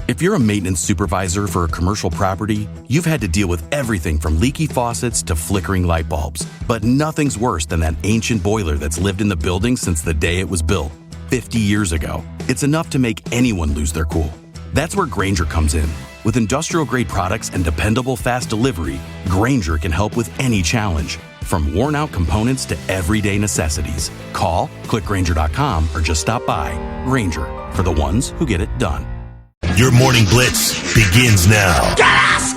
If you're a maintenance supervisor for a commercial property, you've had to deal with everything from leaky faucets to flickering light bulbs. But nothing's worse than that ancient boiler that's lived in the building since the day it was built, 50 years ago. It's enough to make anyone lose their cool. That's where Grainger comes in. With industrial-grade products and dependable fast delivery, Grainger can help with any challenge, from worn-out components to everyday necessities. Call, click Grainger.com, or just stop by. Grainger, for the ones who get it done. Your morning blitz begins now. Pressure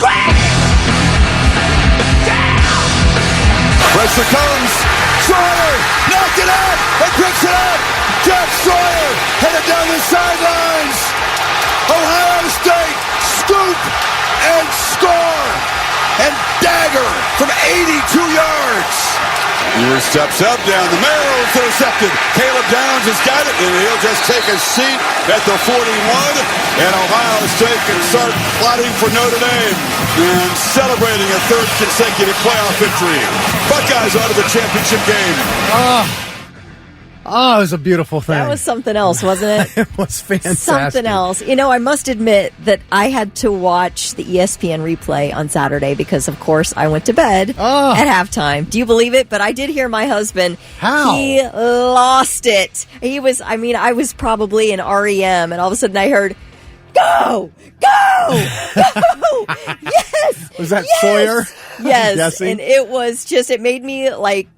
comes. Sawyer knocked it out and picks it up. Jack Sawyer headed down the sidelines. Ohio State scoop and score and dagger from 82 yards. Ewers steps up down the middle, it's intercepted. Caleb Downs has got it, and he'll just take a seat at the 41. And Ohio State can start plotting for Notre Dame and celebrating a third consecutive playoff victory. Buckeyes out of the championship game. Oh, it was a beautiful thing. That was something else, wasn't it? It was fantastic. Something else. You know, I must admit that I had to watch the ESPN replay on Saturday because, of course, I went to bed at halftime. Do you believe it? But I did hear my husband. How? He lost it. I was probably in REM, and all of a sudden I heard, go! Go! Go! Yes! Was that yes! Sawyer? Yes. And it made me like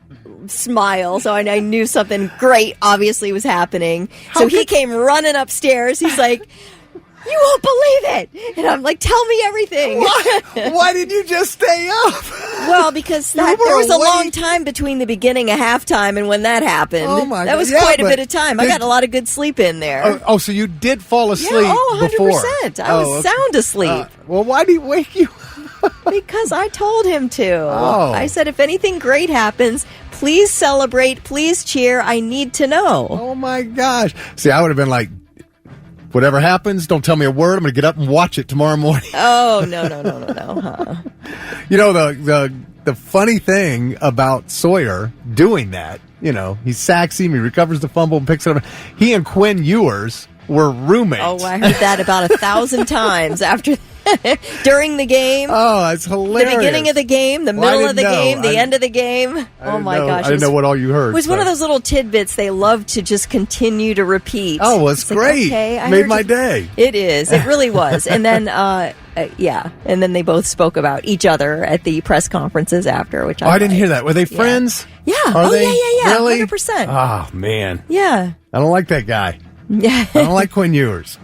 smile, so I knew something great obviously was happening. So he came running upstairs. He's like, you won't believe it. And I'm like, tell me everything. Why did you just stay up? Well, because there was a long time between the beginning of halftime and when that happened. Oh my that was God. quite a bit of time. I got a lot of good sleep in there. Oh, so you did fall asleep before. 100%. I was sound asleep. Well, why did he wake you up? Because I told him to. Oh. I said, if anything great happens, please celebrate, please cheer. I need to know. Oh, my gosh. See, I would have been like, whatever happens, don't tell me a word. I'm going to get up and watch it tomorrow morning. Oh, no. Huh? You know, the funny thing about Sawyer doing that, you know, he sacks him, he recovers the fumble and picks it up. He and Quinn Ewers were roommates. Oh, I heard that about 1,000 times after during the game. Oh, that's hilarious. The beginning of the game, the middle of the game, the end of the game. Oh, my gosh. I didn't know what all you heard. It was one of those little tidbits they love to just continue to repeat. Oh, well, it's great. Like, okay, made my day. It is. It really was. And then, and then they both spoke about each other at the press conferences after, which I didn't hear that. Were they friends? Yeah. Are they? Yeah. Really? 100%. Oh, man. Yeah. I don't like that guy. Yeah. I don't like Quinn Ewers.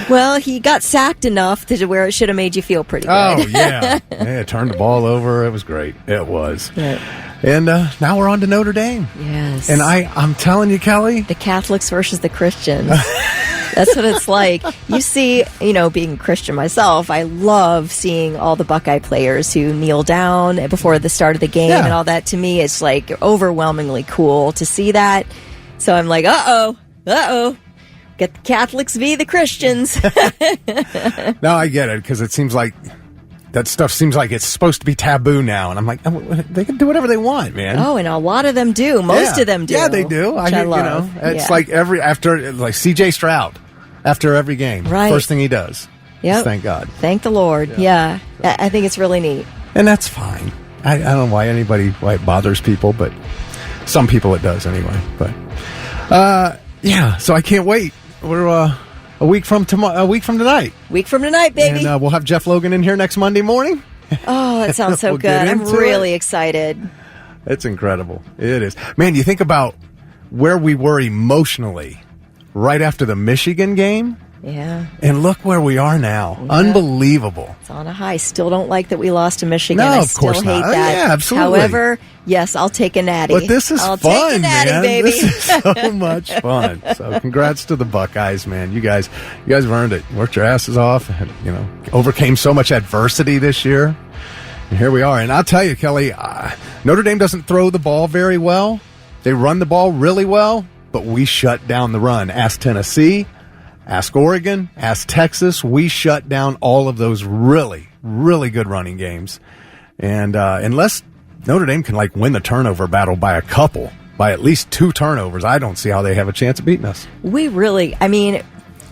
Well, he got sacked enough to where it should have made you feel pretty good. Oh, yeah. Yeah, turned the ball over. It was great. It was. Yeah. And now we're on to Notre Dame. Yes. And I'm telling you, Kelly. The Catholics versus the Christians. That's what it's like. You see, being a Christian myself, I love seeing all the Buckeye players who kneel down before the start of the game and all that. To me, it's like overwhelmingly cool to see that. So I'm like, uh-oh. Get the Catholics v. the Christians. No, I get it, because it seems like that stuff seems like it's supposed to be taboo now. And I'm like, they can do whatever they want, man. Oh, and a lot of them do. Most of them do. Yeah, they do. I love. It's like like C.J. Stroud, after every game, first thing he does. Yep. Thank God. Thank the Lord. Yeah. I think it's really neat. And that's fine. I don't know why it bothers people, but some people it does anyway. But so I can't wait. We're a week from tonight. Week from tonight, baby. And we'll have Jeff Logan in here next Monday morning. Oh, that sounds so good. I'm really excited. It's incredible. It is. Man, you think about where we were emotionally right after the Michigan game. Yeah. And look where we are now. Yeah. Unbelievable. It's on a high. Still don't like that we lost to Michigan. No, I of course still hate not. that. Yeah, absolutely. However, yes, I'll take a natty. But this is I'll fun, take a natty, man. baby. This is so much fun. So congrats to the Buckeyes, man. You guys have earned it. Worked your asses off. Overcame so much adversity this year. And here we are. And I'll tell you, Kelly, Notre Dame doesn't throw the ball very well. They run the ball really well, but we shut down the run. Ask Tennessee. Ask Oregon, ask Texas. We shut down all of those really, really good running games. And unless Notre Dame can win the turnover battle by at least 2 turnovers, I don't see how they have a chance of beating us.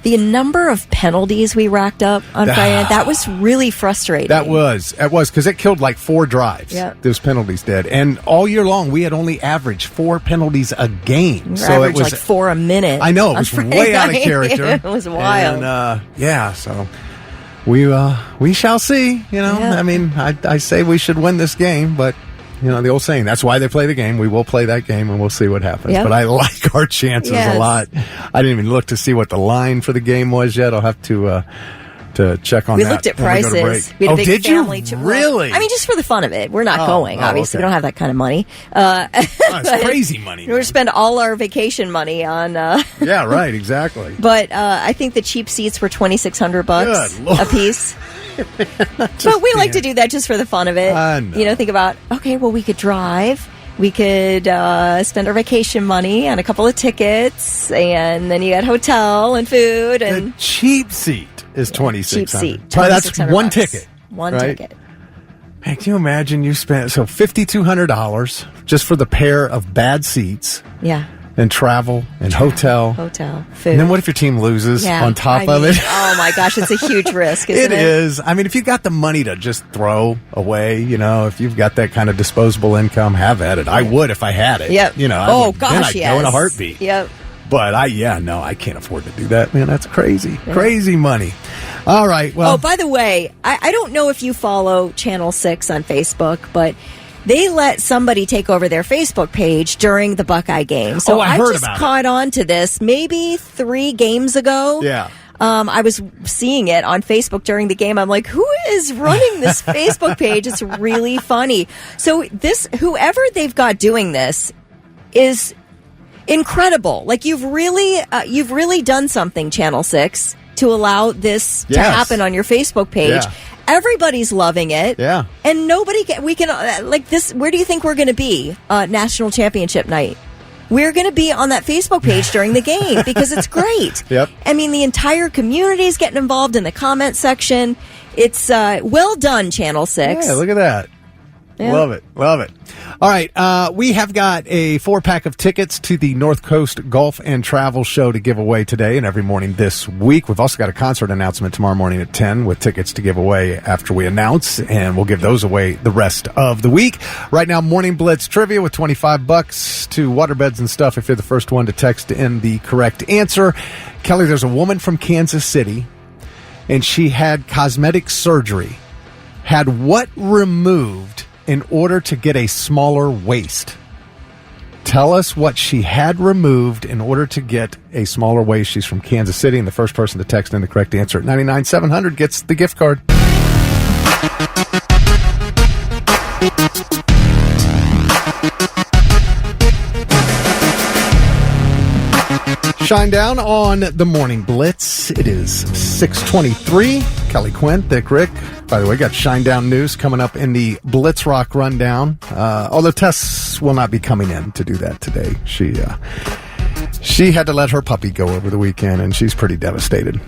The number of penalties we racked up on Friday night, that was really frustrating. It was because it killed like 4 drives. Yeah. Those penalties did. And all year long, we had only averaged 4 penalties a game. We averaged like 4 a minute. I know, it was way out of character. It was wild. And, so we shall see. You know, I mean, I say we should win this game, but you know the old saying. That's why they play the game. We will play that game, and we'll see what happens. Yep. But I like our chances a lot. I didn't even look to see what the line for the game was yet. I'll have to check on that. We looked at prices. We had a big family trip. Really? I mean, just for the fun of it. We're not going, obviously. Okay. We don't have that kind of money. It's crazy money. We're going to spend all our vacation money on... yeah, right, exactly. But I think the cheap seats were $2,600 a piece. But we like to do that just for the fun of it. You know, think about, okay, well, we could drive. We could spend our vacation money on a couple of tickets, and then you got hotel and food. And the cheap seat is $2,600. Cheap seat. That's one ticket. One ticket. Man, can you imagine you spent $5,200 just for the pair of bad seats? Yeah. And travel and hotel, food. And then what if your team loses on top of it? Oh my gosh, it's a huge risk, isn't it? It is. I mean, if you got the money to just throw away, you know, if you've got that kind of disposable income, have at it. I would if I had it. Yep. You know, then I'd go in a heartbeat. Yep. But I can't afford to do that, man. That's crazy. Yeah. Crazy money. All right. Well. Oh, by the way, I don't know if you follow Channel 6 on Facebook, but they let somebody take over their Facebook page during the Buckeye game. So I heard about caught on to this maybe 3 games ago. Yeah. I was seeing it on Facebook during the game. I'm like, who is running this Facebook page? It's really funny. So whoever they've got doing this is incredible. Like you've really done something, Channel 6, to allow this to happen on your Facebook page. Yeah. Everybody's loving it. Yeah. And we can, like this, where do you think we're going to be national championship night? We're going to be on that Facebook page during the game because it's great. Yep. I mean, the entire community is getting involved in the comment section. It's well done, Channel 6. Yeah, look at that. Yeah. Love it. Love it. All right. We have got a 4-pack of tickets to the North Coast Golf and Travel Show to give away today and every morning this week. We've also got a concert announcement tomorrow morning at 10 with tickets to give away after we announce, and we'll give those away the rest of the week. Right now, Morning Blitz trivia with $25 to waterbeds and stuff if you're the first one to text in the correct answer. Kelly, there's a woman from Kansas City, and she had cosmetic surgery. Had what removed in order to get a smaller waist? Tell us what she had removed in order to get a smaller waist. She's from Kansas City, and the first person to text in the correct answer at 99-700 gets the gift card. Shine down on the Morning Blitz. It is 6:23. Kelly Quinn, Thick Rick. By the way, got Shine Down news coming up in the Blitz Rock Rundown. Although Tess will not be coming in to do that today. She had to let her puppy go over the weekend, and she's pretty devastated.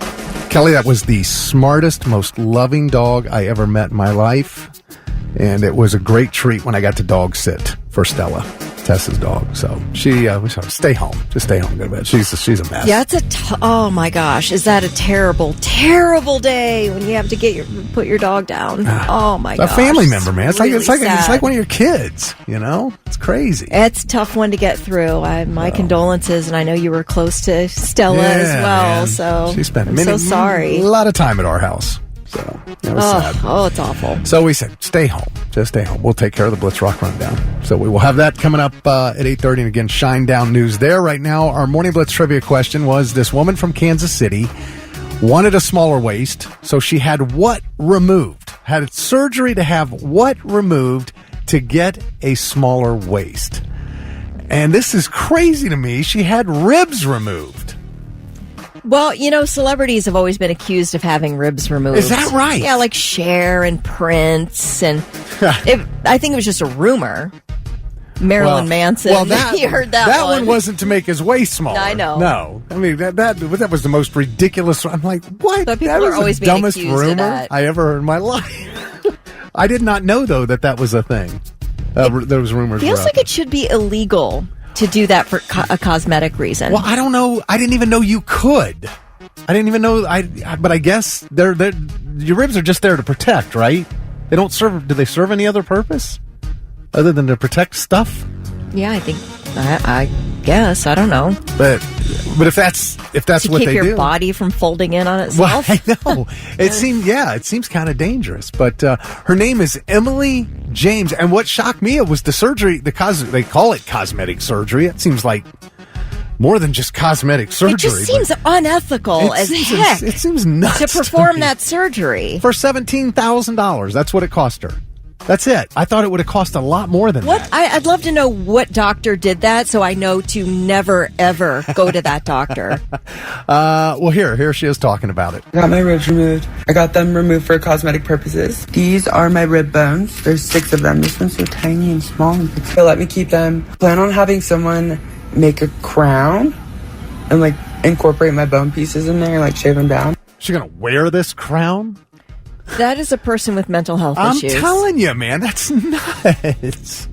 Kelly, that was the smartest, most loving dog I ever met in my life. And it was a great treat when I got to dog sit for Stella, Tessa's dog. So she stay home. Just stay home. Go to bed. She's a mess. Yeah, it's oh my gosh, is that a terrible, terrible day when you have to put your dog down? Oh my gosh, a family member, man. It's really it's like one of your kids. You know, it's crazy. It's a tough one to get through. My condolences, and I know you were close to Stella as well. Man. So she spent so sorry. A lot of time at our house. So it was sad. Oh, it's awful. So we said, stay home. Just stay home. We'll take care of the Blitz Rock Rundown. So we will have that coming up at 8:30. And again, Shine Down news there. Right now, our Morning Blitz trivia question was, this woman from Kansas City wanted a smaller waist, so she had what removed? Had surgery to have what removed to get a smaller waist? And this is crazy to me. She had ribs removed. Well, you know, celebrities have always been accused of having ribs removed. Is that right? Yeah, like Cher and Prince, and I think it was just a rumor. Marilyn Manson. Well, that, you heard that one. That one wasn't to make his waist smaller. I know. No, I mean that was the most ridiculous. I'm like, what? But people that are was always the being dumbest accused of rumor that. I ever heard in my life. I did not know though that was a thing. There was rumors. Feels like it should be illegal to do that for a cosmetic reason. Well, I don't know. I didn't even know you could. I didn't even know. But I guess your ribs are just there to protect, right? They don't serve. Do they serve any other purpose other than to protect stuff? Yeah, I think. I guess. I don't know. But if that's to what they do, keep your body from folding in on itself. Well, I know. It seems kind of dangerous. But her name is Emily James, and what shocked me was the surgery. They call it cosmetic surgery. It seems like more than just cosmetic surgery. It just seems unethical as heck. It seems nuts to perform that surgery for $17,000. That's what it cost her. That's it. I thought it would have cost a lot more than that. I'd love to know what doctor did that, so I know to never ever go to that doctor. Well, here she is talking about it. I got my ribs removed. I got them removed for cosmetic purposes. These are my rib bones. There's 6 of them. This one's so tiny and small. So let me keep them. Plan on having someone make a crown and like incorporate my bone pieces in there and like shave them down. She's gonna wear this crown? That is a person with mental health issues. I'm telling you, man, that's nuts.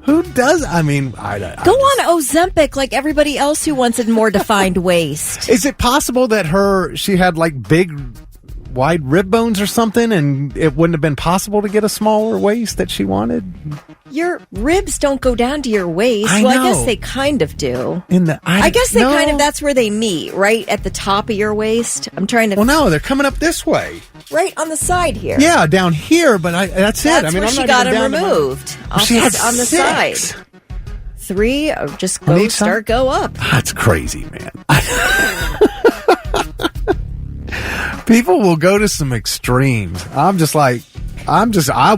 Who does? I mean, go on Ozempic like everybody else who wants a more defined waist. Is it possible that she had like big, wide rib bones or something, and it wouldn't have been possible to get a smaller waist that she wanted? Your ribs don't go down to your waist. I guess they kind of do. I guess they kind of, that's where they meet, right at the top of your waist. I'm trying to. Well, no, they're coming up this way. Right on the side here. Yeah, down here, but that's it. I mean, where she got them removed. She has on the 6. side. 3, just go up. That's crazy, man. People will go to some extremes. I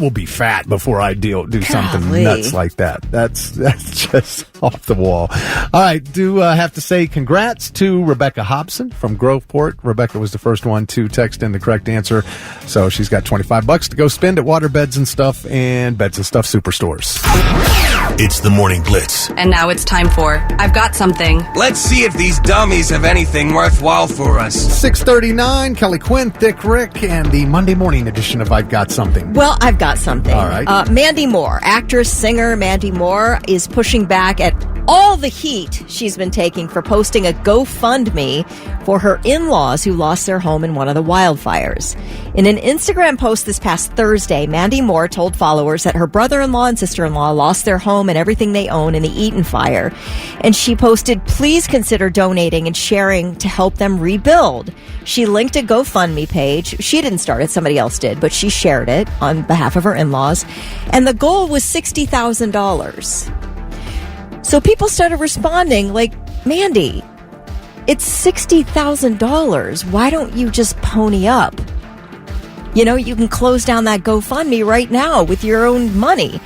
will be fat before I do something nuts like that. That's just off the wall. All right, do have to say congrats to Rebecca Hobson from Groveport. Rebecca was the first one to text in the correct answer, so she's got $25 to go spend at Water Beds and Stuff and Beds and Stuff Superstores. It's the Morning Blitz. And now it's time for I've Got Something. Let's see if these dummies have anything worthwhile for us. 6:39, Kelly Quinn, Thick Rick, and the Monday morning edition of I've Got Something. Well, I've got something. All right. Mandy Moore, actress, singer Mandy Moore, is pushing back at all the heat she's been taking for posting a GoFundMe for her in-laws who lost their home in one of the wildfires. In an Instagram post this past Thursday, Mandy Moore told followers that her brother-in-law and sister-in-law lost their home and everything they own in the Eaton fire. And she posted, please consider donating and sharing to help them rebuild. She linked a GoFundMe page. She didn't start it, somebody else did, but she shared it on behalf of her in-laws. And the goal was $60,000. So people started responding like, Mandy, it's $60,000. Why don't you just pony up? You know, you can close down that GoFundMe right now with your own money.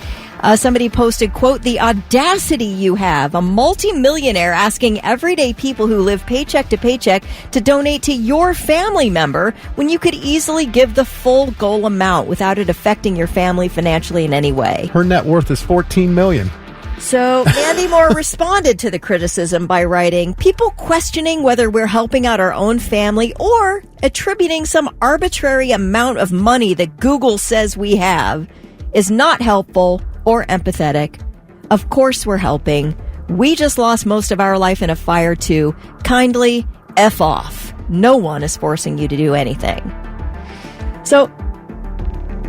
Somebody posted, quote, the audacity you have, a multimillionaire asking everyday people who live paycheck to paycheck to donate to your family member when you could easily give the full goal amount without it affecting your family financially in any way. Her net worth is $14 million. So Mandy Moore responded to the criticism by writing, people questioning whether we're helping out our own family or attributing some arbitrary amount of money that Google says we have is not helpful or empathetic. Of course we're helping. We just lost most of our life in a fire too. Kindly F off. No one is forcing you to do anything. So,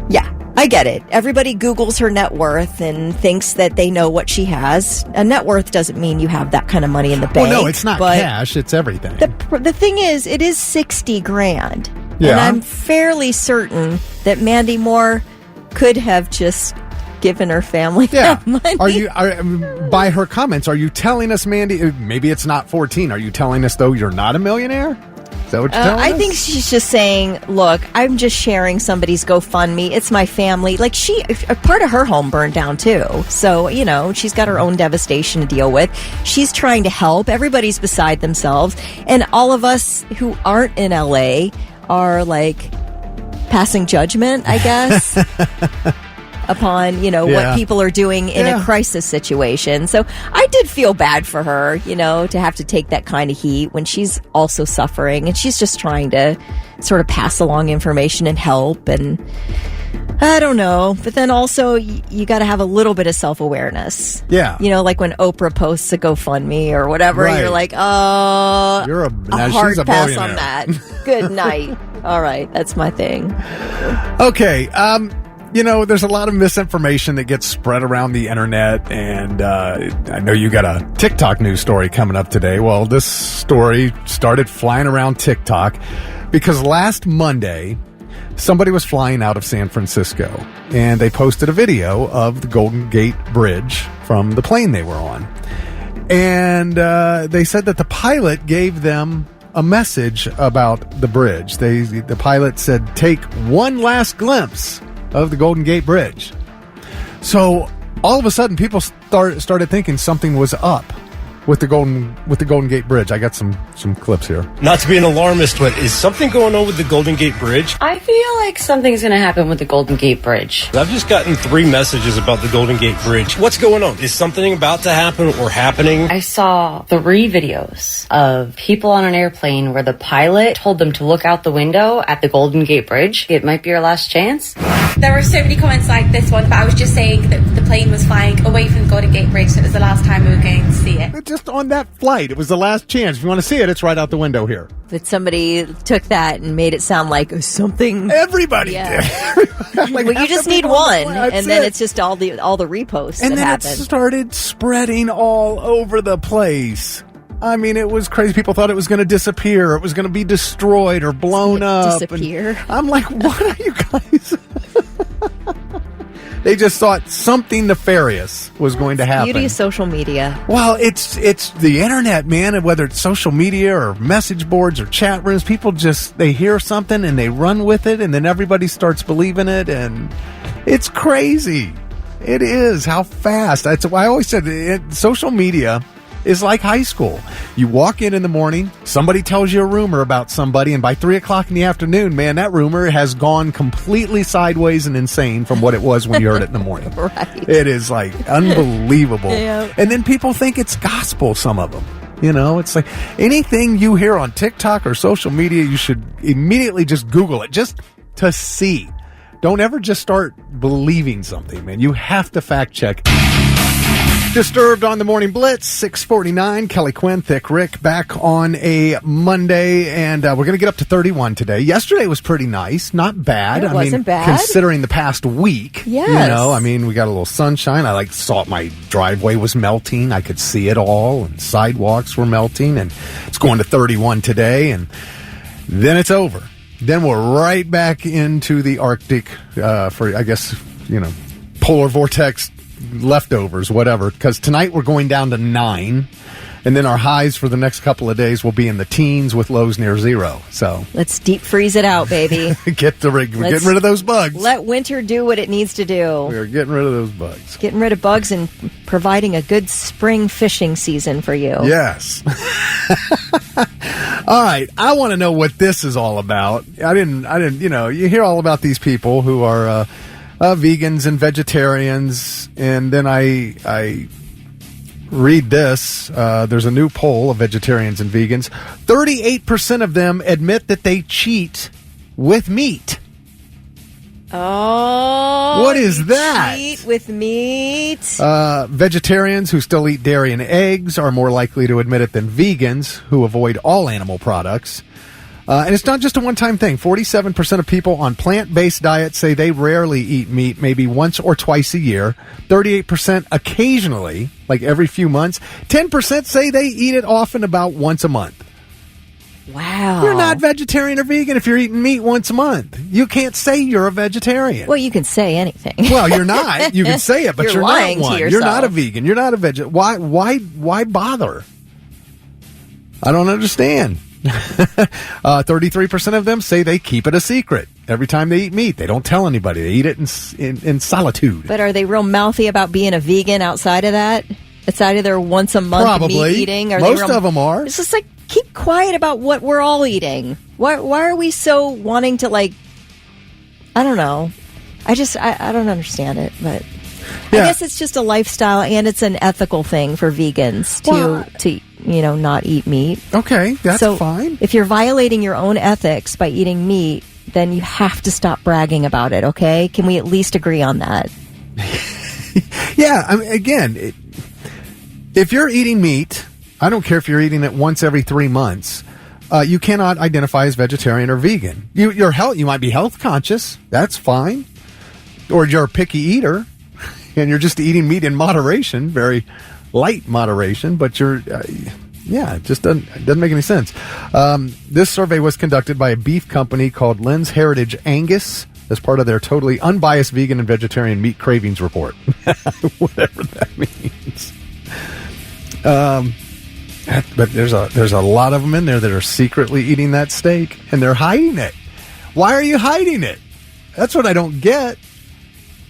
yeah. I get it. Everybody Googles her net worth and thinks that they know what she has. A net worth doesn't mean you have that kind of money in the bank. Well, no, it's not cash. It's everything. The thing is, it is $60,000. Yeah. And I'm fairly certain that Mandy Moore could have just given her family that money. By her comments, are you telling us, Mandy, maybe it's not 14. Are you telling us, though, you're not a millionaire? Is that what you're telling us? I think she's just saying, look, I'm just sharing somebody's GoFundMe. It's my family. Like, a part of her home burned down, too. So, you know, she's got her own devastation to deal with. She's trying to help. Everybody's beside themselves. And all of us who aren't in LA are, like, passing judgment, I guess. Upon, you know, what people are doing in a crisis situation. So I did feel bad for her, you know, to have to take that kind of heat when she's also suffering and she's just trying to sort of pass along information and help. And I don't know. But then also, you got to have a little bit of self-awareness. Yeah. You know, like when Oprah posts a GoFundMe or whatever, Right. you're like, oh, You're a she's hard a pass billionaire. on that. Good night. All right, that's my thing. Okay. There's a lot of misinformation that gets spread around the internet, and I know you got a TikTok news story coming up today. Well, this story started flying around TikTok because last Monday, somebody was flying out of San Francisco, and they posted a video of the Golden Gate Bridge from the plane they were on. And they said that the pilot gave them a message about the bridge. The pilot said, "Take one last glimpse of the Golden Gate Bridge." So all of a sudden, people started thinking something was up with the Golden Gate Bridge. I got some clips here. Not to be an alarmist, but is something going on with the Golden Gate Bridge? I feel like something's going to happen with the Golden Gate Bridge. I've just gotten 3 messages about the Golden Gate Bridge. What's going on? Is something about to happen or happening? I saw 3 videos of people on an airplane where the pilot told them to look out the window at the Golden Gate Bridge. It might be your last chance. There were so many comments like this one, but I was just saying that the plane was flying away from the Golden Gate Bridge, so it was the last time we were going to see it. Just on that flight, it was the last chance. If you want to see it, it's right out the window here. But somebody took that and made it sound like something. Everybody did. Well, you just need one, and then it's just all the reposts and that then happen. it started spreading all over the place. I mean, it was crazy. People thought it was going to disappear. It was going to be destroyed or blown up. Disappear. And I'm like, what are you guys? They just thought something nefarious was going to happen. Beauty of social media. Well, it's the internet, man, and whether it's social media or message boards or chat rooms, people they hear something and they run with it, and then everybody starts believing it, and it's crazy. It is how fast. That's why I always said social media is like high school. You walk in the morning, somebody tells you a rumor about somebody, and by 3 o'clock in the afternoon, man, that rumor has gone completely sideways and insane from what it was when you heard it in the morning. Right. It is like unbelievable. Yeah. And then people think it's gospel, some of them. It's like anything you hear on TikTok or social media, you should immediately just Google it, just to see. Don't ever just start believing something, man. You have to fact check. Disturbed on the Morning Blitz, 6:49. Kelly Quinn, Thick Rick, back on a Monday, and we're going to get up to 31 today. Yesterday was pretty nice, not bad. It wasn't bad. Considering the past week. Yes. We got a little sunshine. I saw my driveway was melting. I could see it all, and sidewalks were melting, and it's going to 31 today, and then it's over. Then we're right back into the Arctic for, I guess, polar vortex leftovers, whatever, because tonight we're going down to 9, and then our highs for the next couple of days will be in the teens with lows near 0. So let's deep freeze it out, baby. we're getting rid of those bugs. Let winter do what it needs to do. We're getting rid of those bugs. Getting rid of bugs and providing a good spring fishing season for you. Yes. All right. I want to know what this is all about. I didn't, you hear all about these people who are, vegans and vegetarians, and then I read this. There's a new poll of vegetarians and vegans. 38% of them admit that they cheat with meat. Oh, what is that? Cheat with meat. Vegetarians who still eat dairy and eggs are more likely to admit it than vegans who avoid all animal products. And it's not just a one-time thing. 47% of people on plant-based diets say they rarely eat meat, maybe once or twice a year. 38% occasionally, like every few months. 10% say they eat it often, about once a month. Wow. You're not vegetarian or vegan if you're eating meat once a month. You can't say you're a vegetarian. Well, you can say anything. Well, you're not. You can say it, but you're lying not one. to yourself. You're not a vegan. You're not a vegetarian. Why bother? I don't understand. 33% of them say they keep it a secret. Every time they eat meat, they don't tell anybody. They eat it in solitude. But are they real mouthy about being a vegan outside of that? Outside of their once a month Probably. meat eating? Most of them are. It's just like, keep quiet about what we're all eating. Why are we so wanting to, I don't know. I don't understand it, but Yeah. I guess it's just a lifestyle, and it's an ethical thing for vegans to not eat meat. Okay, that's so fine. If you're violating your own ethics by eating meat, then you have to stop bragging about it, okay? Can we at least agree on that? Yeah, I mean, again, if you're eating meat, I don't care if you're eating it once every 3 months, you cannot identify as vegetarian or vegan. You might be health conscious. That's fine. Or you're a picky eater, and you're just eating meat in moderation, very light moderation, but it just doesn't make any sense. This survey was conducted by a beef company called Lens Heritage Angus as part of their totally unbiased vegan and vegetarian meat cravings report. Whatever that means. But there's a lot of them in there that are secretly eating that steak, and they're hiding it. Why are you hiding it? That's what I don't get.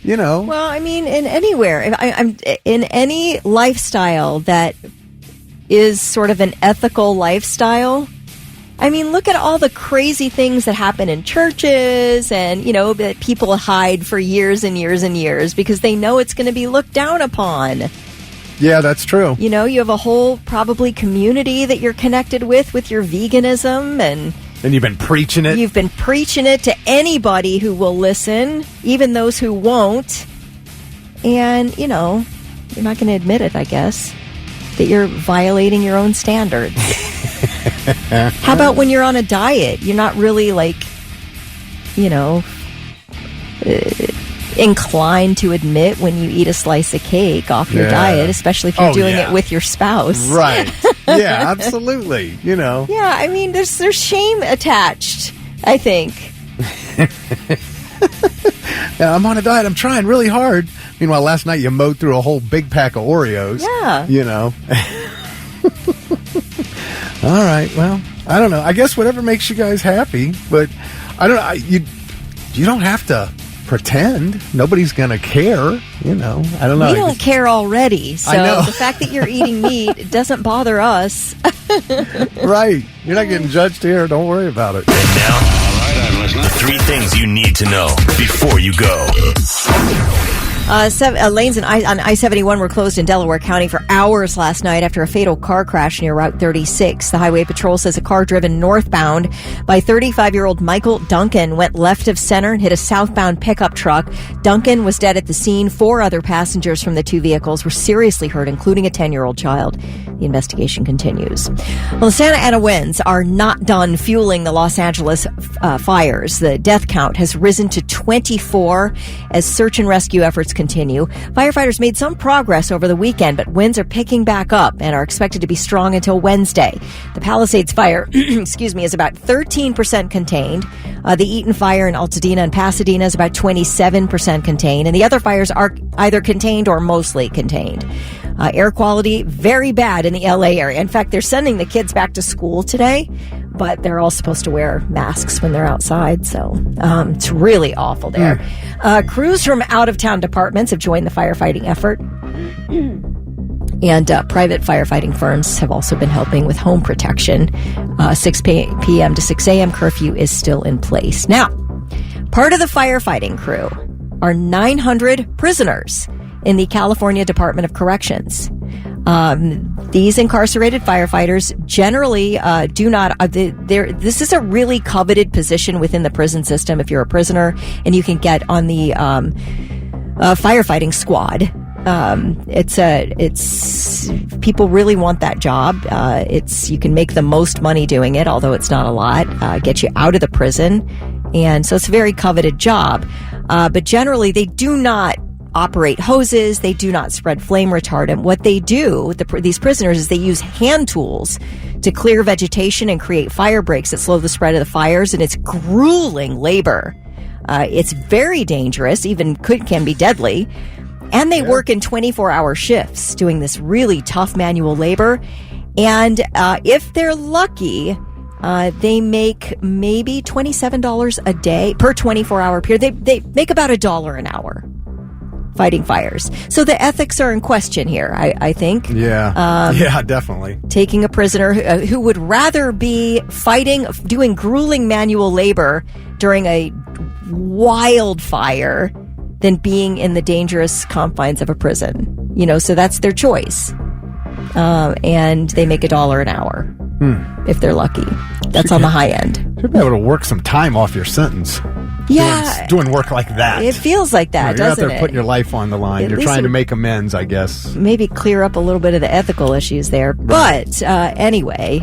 Well, I mean, in anywhere, I'm in any lifestyle that is sort of an ethical lifestyle. I mean, look at all the crazy things that happen in churches and, that people hide for years and years and years because they know it's going to be looked down upon. Yeah, that's true. You have a whole probably community that you're connected with your veganism, and you've been preaching it. You've been preaching it to anybody who will listen, even those who won't. And, you're not going to admit it, I guess, that you're violating your own standards. How about when you're on a diet? You're not really inclined to admit when you eat a slice of cake off your diet, especially if you're doing it with your spouse. Right. Yeah, absolutely. Yeah, I mean, there's shame attached, I think. Yeah, I'm on a diet. I'm trying really hard. Meanwhile, last night you mowed through a whole big pack of Oreos. Yeah. All right. Well, I don't know. I guess whatever makes you guys happy. But I don't know. You don't have to pretend. Nobody's going to care. I don't know. We don't care already. So the fact that you're eating meat doesn't bother us. Right. You're not getting judged here. Don't worry about it. And now, I'm listening. 3 things you need to know before you go. Lanes on I-71 were closed in Delaware County for hours last night after a fatal car crash near Route 36. The Highway Patrol says a car driven northbound by 35-year-old Michael Duncan went left of center and hit a southbound pickup truck. Duncan was dead at the scene. 4 other passengers from the 2 vehicles were seriously hurt, including a 10-year-old child. The investigation continues. Well, the Santa Ana winds are not done fueling the Los Angeles fires. The death count has risen to 24 as search and rescue efforts continue. Firefighters made some progress over the weekend, but winds are picking back up and are expected to be strong until Wednesday. The Palisades fire, is about 13% contained. The Eaton fire in Altadena and Pasadena is about 27% contained, and the other fires are either contained or mostly contained. Air quality, very bad in the LA area. In fact, they're sending the kids back to school today, but they're all supposed to wear masks when they're outside, so it's really awful there. Crews from out-of-town departments have joined the firefighting effort. And private firefighting firms have also been helping with home protection. 6 p.m. to 6 a.m. curfew is still in place. Now, part of the firefighting crew are 900 prisoners in the California Department of Corrections. These incarcerated firefighters generally do not. This is a really coveted position within the prison system. If you're a prisoner and you can get on the firefighting squad, it's people really want that job. You can make the most money doing it, although it's not a lot. Get you out of the prison, and so it's a very coveted job. But generally, they do not operate hoses. They do not spread flame retardant. What they do, these prisoners, is they use hand tools to clear vegetation and create fire breaks that slow the spread of the fires, and it's grueling labor. It's very dangerous, even can be deadly. And they work in 24-hour shifts doing this really tough manual labor. And if they're lucky, they make maybe $27 a day per 24-hour period. They make about $1 an hour fighting fires. So the ethics are in question here, I think. Yeah. Yeah, definitely. Taking a prisoner who would rather be fighting, doing grueling manual labor during a wildfire than being in the dangerous confines of a prison. So that's their choice. And they make $1 an hour. if they're lucky. That's on the high end. Should be able to work some time off your sentence. Yeah. Doing work like that. It feels like that, You're out doesn't there it? putting your life on the line. At You're least trying to it- make amends, I guess. Maybe clear up a little bit of the ethical issues there. Right. But anyway,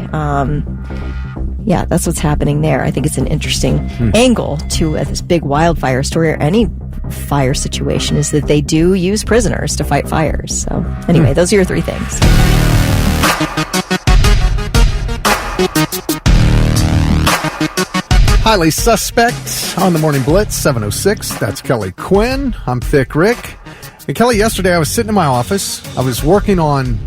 yeah, that's what's happening there. I think it's an interesting angle to this big wildfire story or any fire situation is that they do use prisoners to fight fires. So anyway, those are your three things. Highly suspect on the Morning Blitz, 7:06. That's Kelly Quinn. I'm Thick Rick. And Kelly, yesterday I was sitting in my office. I was working on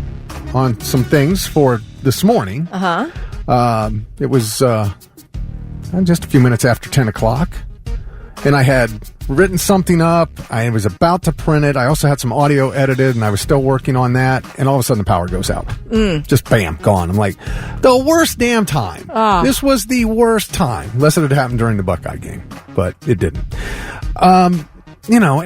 some things for this morning. It was just a few minutes after 10 o'clock. And I had written something up. I was about to print it. I also had some audio edited, and I was still working on that. And all of a sudden, the power goes out. Just bam, gone. I'm like, the worst damn time. This was the worst time. Unless it had happened during the Buckeye game, but it didn't. And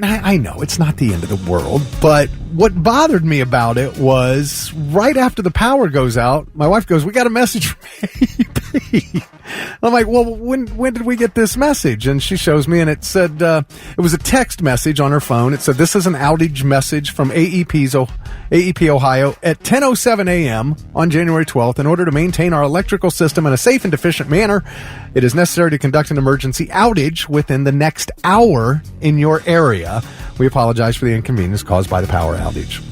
I know it's not the end of the world, but what bothered me about it was right after the power goes out, my wife goes, "We got a message from AEP." I'm like, "Well, when did we get this message?" And she shows me, and it said, it was a text message on her phone. It said, "This is an outage message from AEP Ohio at 10:07 a.m. on January 12th. In order to maintain our electrical system in a safe and efficient manner, it is necessary to conduct an emergency outage within the next hour in your area. We apologize for the inconvenience caused by the power outage."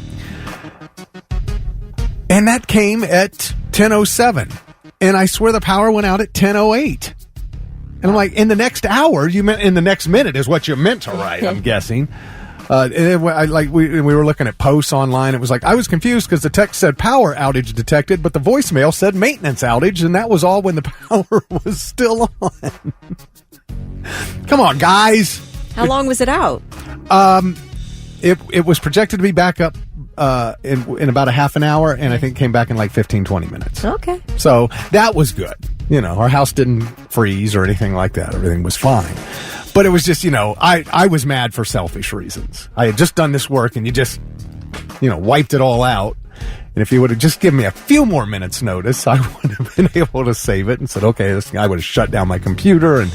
And that came at 10:07. And I swear the power went out at 10:08. And I'm like, in the next hour, you meant in the next minute is what you meant to write, I'm guessing. We were looking at posts online. It was like, I was confused because the text said power outage detected, but the voicemail said maintenance outage, and that was all when the power was still on. Come on, guys. How long was it out? It was projected to be back up in about a half an hour, and I think it came back in like 15-20 minutes. Okay. So that was good. Our house didn't freeze or anything like that. Everything was fine. But it was just, I was mad for selfish reasons. I had just done this work, and you just, wiped it all out. And if you would have just given me a few more minutes notice, I would have been able to save it and said, okay, I would have shut down my computer and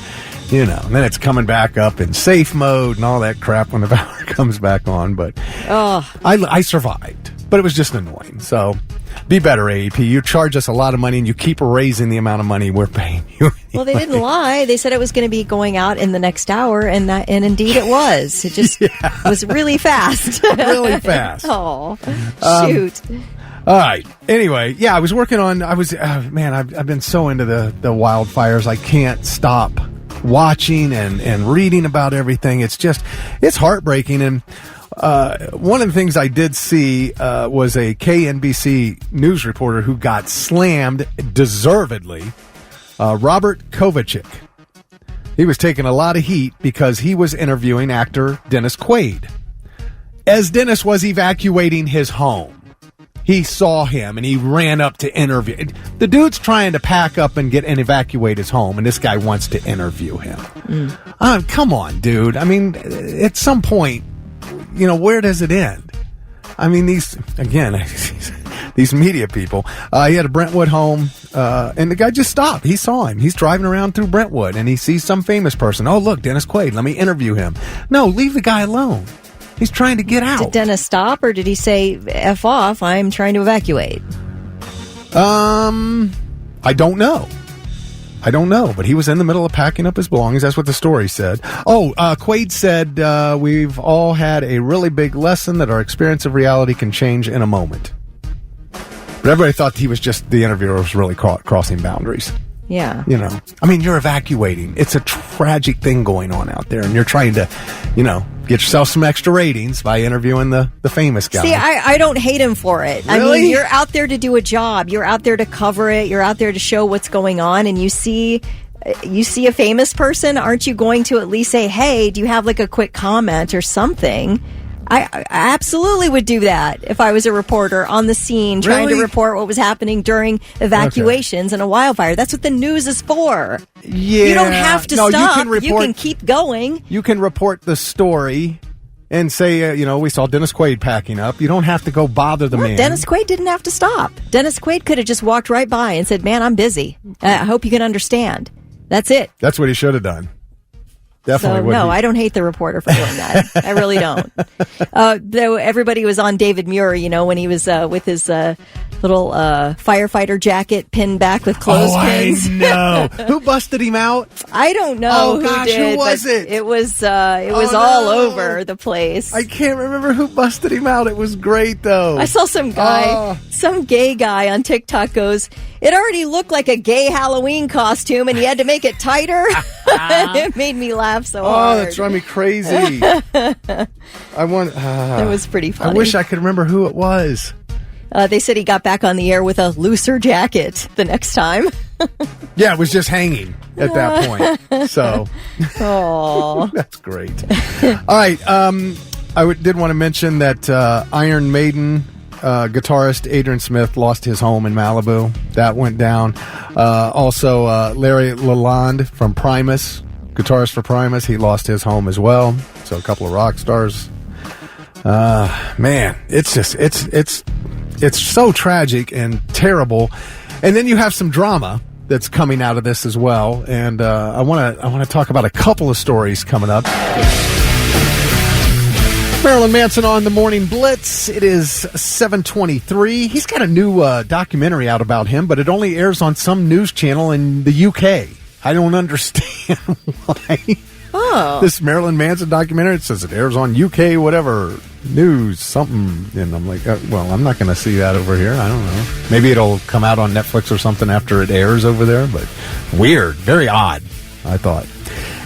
and then it's coming back up in safe mode and all that crap when the power comes back on. But I survived, but it was just annoying. So be better, AEP. You charge us a lot of money and you keep raising the amount of money we're paying you. Anyway. Well, they didn't lie. They said it was going to be going out in the next hour, and indeed it was. It just was really fast. Really fast. Oh, shoot. All right. Anyway, I was working on, I've been so into the wildfires. I can't stop watching and reading about everything. It's heartbreaking. And one of the things I did see was a KNBC news reporter who got slammed deservedly, Robert Kovacic. He was taking a lot of heat because he was interviewing actor Dennis Quaid. As Dennis was evacuating his home, he saw him and he ran up to interview. The dude's trying to pack up and evacuate his home, and this guy wants to interview him. Come on, dude. I mean, at some point, where does it end? I mean, these media people. He had a Brentwood home, and the guy just stopped. He saw him. He's driving around through Brentwood, and he sees some famous person. Oh, look, Dennis Quaid. Let me interview him. No, leave the guy alone. He's trying to get out. Did Dennis stop, or did he say, F off, I'm trying to evacuate? I don't know. But he was in the middle of packing up his belongings. That's what the story said. Quaid said, we've all had a really big lesson that our experience of reality can change in a moment. But everybody thought the interviewer was really crossing boundaries. Yeah. I mean, you're evacuating. It's a tragic thing going on out there, and you're trying to, get yourself some extra ratings by interviewing the famous guy. See, I don't hate him for it. Really? I mean, you're out there to do a job. You're out there to cover it. You're out there to show what's going on, and you see a famous person, aren't you going to at least say, hey, do you have like a quick comment or something? I absolutely would do that if I was a reporter on the scene trying to report what was happening during evacuations in a wildfire. That's what the news is for. Yeah. You don't have to stop. You can keep going. You can report the story and say, we saw Dennis Quaid packing up. You don't have to go bother the man. Dennis Quaid didn't have to stop. Dennis Quaid could have just walked right by and said, man, I'm busy. I hope you can understand. That's it. That's what he should have done. Definitely. So, I don't hate the reporter for doing that. I really don't. Though everybody was on David Muir, when he was with his little firefighter jacket pinned back with clothespins. I know. Who busted him out? I don't know who did. Who was it? It was all over the place. I can't remember who busted him out. It was great, though. I saw some guy, some gay guy on TikTok goes, it already looked like a gay Halloween costume, and he had to make it tighter. It made me laugh so hard. Oh, that drove me crazy. It was pretty funny. I wish I could remember who it was. They said he got back on the air with a looser jacket the next time. Yeah, it was just hanging at that point. So, that's great. All right, I did want to mention that Iron Maiden guitarist Adrian Smith lost his home in Malibu. That went down. Also, Larry Lalonde from Primus, guitarist for Primus, he lost his home as well. So a couple of rock stars. Man, it's just it's so tragic and terrible. And then you have some drama that's coming out of this as well. And I want to talk about a couple of stories coming up. Marilyn Manson on the Morning Blitz. It is 7:23. He's got a new documentary out about him, but it only airs on some news channel in the UK. I don't understand why. This Marilyn Manson documentary, it says it airs on UK whatever news something, and I'm like, well, I'm not going to see that over here. I don't know. Maybe it'll come out on Netflix or something after it airs over there, but weird, very odd, I thought.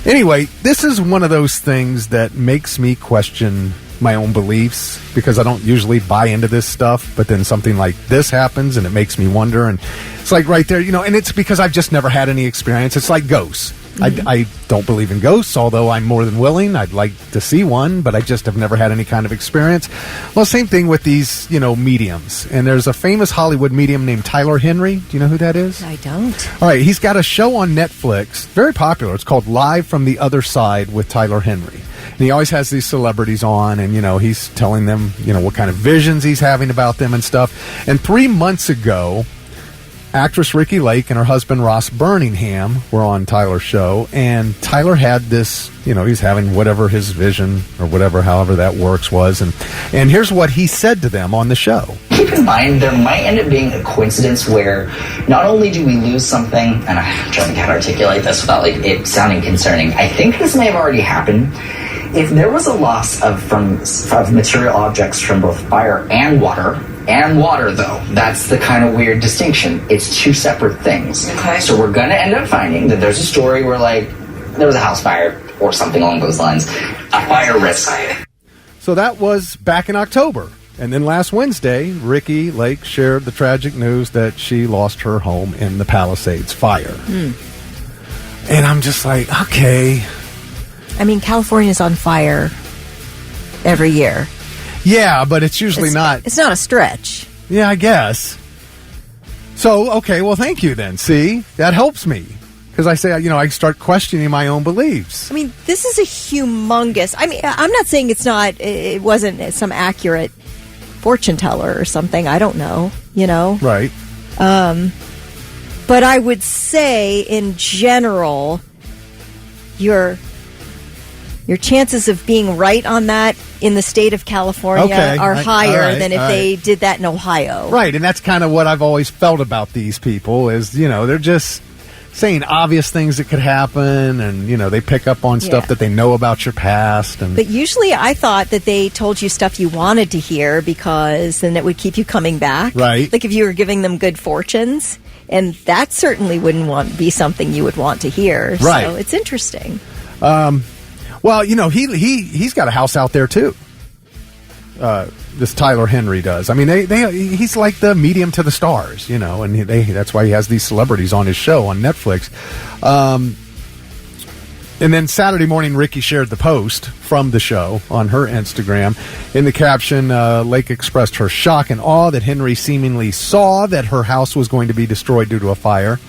Anyway, this is one of those things that makes me question my own beliefs, because I don't usually buy into this stuff, but then something like this happens and it makes me wonder, and it's like right there, and it's because I've just never had any experience. It's like ghosts. I don't believe in ghosts, although I'm more than willing. I'd like to see one, but I just have never had any kind of experience. Well, same thing with these, mediums. And there's a famous Hollywood medium named Tyler Henry. Do you know who that is? I don't. All right, he's got a show on Netflix, very popular. It's called Live from the Other Side with Tyler Henry. And he always has these celebrities on, and, he's telling them, what kind of visions he's having about them and stuff. And 3 months ago, actress Ricki Lake and her husband Ross Birmingham were on Tyler's show, and Tyler had this, he's having whatever his vision or whatever, however that works was, and here's what he said to them on the show. Keep in mind, there might end up being a coincidence where not only do we lose something, and I'm trying to articulate this without it sounding concerning, I think this may have already happened. If there was a loss of material objects from both fire and water, though, that's the kind of weird distinction. It's two separate things. Okay. So we're going to end up finding that there's a story where, there was a house fire or something along those lines. A fire risk. So that was back in October. And then last Wednesday, Ricki Lake shared the tragic news that she lost her home in the Palisades fire. And I'm just like, okay. I mean, California's on fire every year. Yeah, but it's usually not. It's not a stretch. Yeah, I guess. So, okay, well, thank you then. See, that helps me. Because I say, I start questioning my own beliefs. I mean, this is a humongous. I mean, I'm not saying it wasn't some accurate fortune teller or something. I don't know, Right. But I would say, in general, your chances of being right on that in the state of California are higher than if they did that in Ohio. Right, and that's kind of what I've always felt about these people is, they're just saying obvious things that could happen, and, they pick up on stuff that they know about your past. But usually I thought that they told you stuff you wanted to hear because then it would keep you coming back. Right. Like if you were giving them good fortunes, and that certainly wouldn't be something you would want to hear. Right. So it's interesting. Well, he's got a house out there too. This Tyler Henry does. I mean, he's like the medium to the stars, and that's why he has these celebrities on his show on Netflix. And then Saturday morning, Ricki shared the post from the show on her Instagram. In the caption, Lake expressed her shock and awe that Henry seemingly saw that her house was going to be destroyed due to a fire.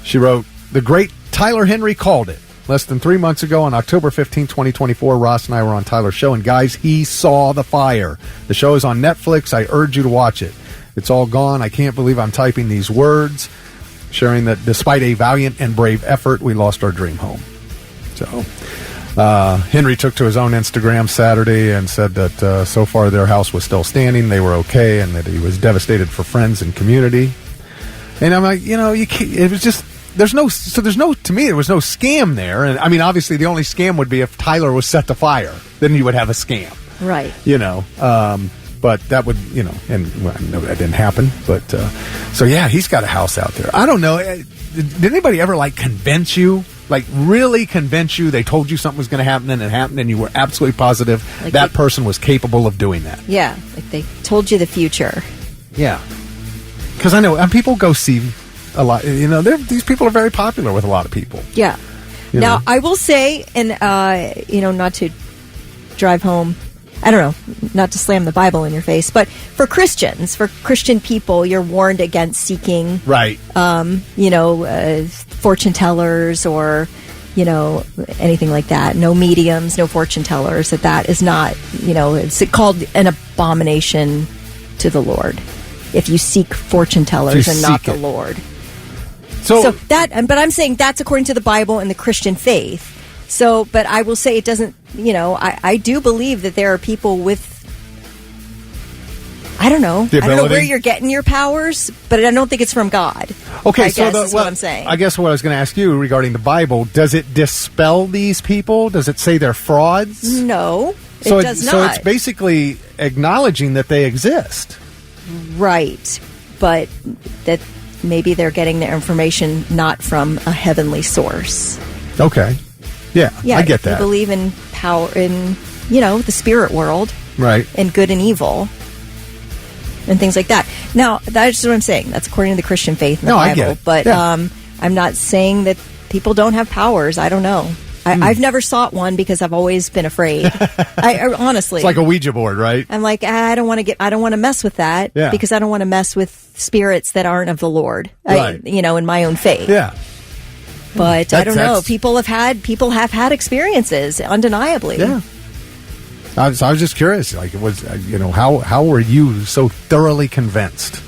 She wrote, "The great Tyler Henry called it. Less than 3 months ago, on October 15, 2024, Ross and I were on Tyler's show, and guys, he saw the fire. The show is on Netflix. I urge you to watch it. It's all gone. I can't believe I'm typing these words, sharing that despite a valiant and brave effort, we lost our dream home. So Henry took to his own Instagram Saturday and said that so far their house was still standing, they were okay, and that he was devastated for friends and community. And I'm like, you can't, it was just, to me, there was no scam there. And I mean, obviously the only scam would be if Tyler was set to fire, then you would have a scam. Right. But that would, and well, I know that didn't happen, but, so yeah, he's got a house out there. I don't know. Did anybody ever convince you? Really convince you? They told you something was going to happen and it happened and you were absolutely positive that person was capable of doing that. Yeah. They told you the future. Yeah. Because I know, and people go see a lot, these people are very popular with a lot of people. Yeah. Now, I will say, and, not to drive home, I don't know, not to slam the Bible in your face, but for Christians, for Christian people, you're warned against seeking, right? Fortune tellers or, anything like that. No mediums, no fortune tellers. That is not, it's called an abomination to the Lord. If you seek fortune tellers and not the Lord. So that, but I'm saying that's according to the Bible and the Christian faith. So, but I will say it doesn't, I do believe that there are people with, I don't know where you're getting your powers, but I don't think it's from God. Okay, that's what I'm saying. I guess what I was going to ask you regarding the Bible, does it dispel these people? Does it say they're frauds? No, it does not. So it's basically acknowledging that they exist. Right, but that maybe they're getting their information not from a heavenly source. Okay. Yeah, I get that. You believe in power, in, the spirit world. Right. And good and evil. And things like that. Now, that's what I'm saying. That's according to the Christian faith in the Bible. I get it. But I'm not saying that people don't have powers. I don't know. I've never sought one because I've always been afraid. I honestly. It's like a Ouija board, right? I'm like, I don't want to mess with that because I don't want to mess with spirits that aren't of the Lord. Right. In my own faith. Yeah. But I don't know. People have had experiences, undeniably. Yeah. I was just curious. It was, how were you so thoroughly convinced?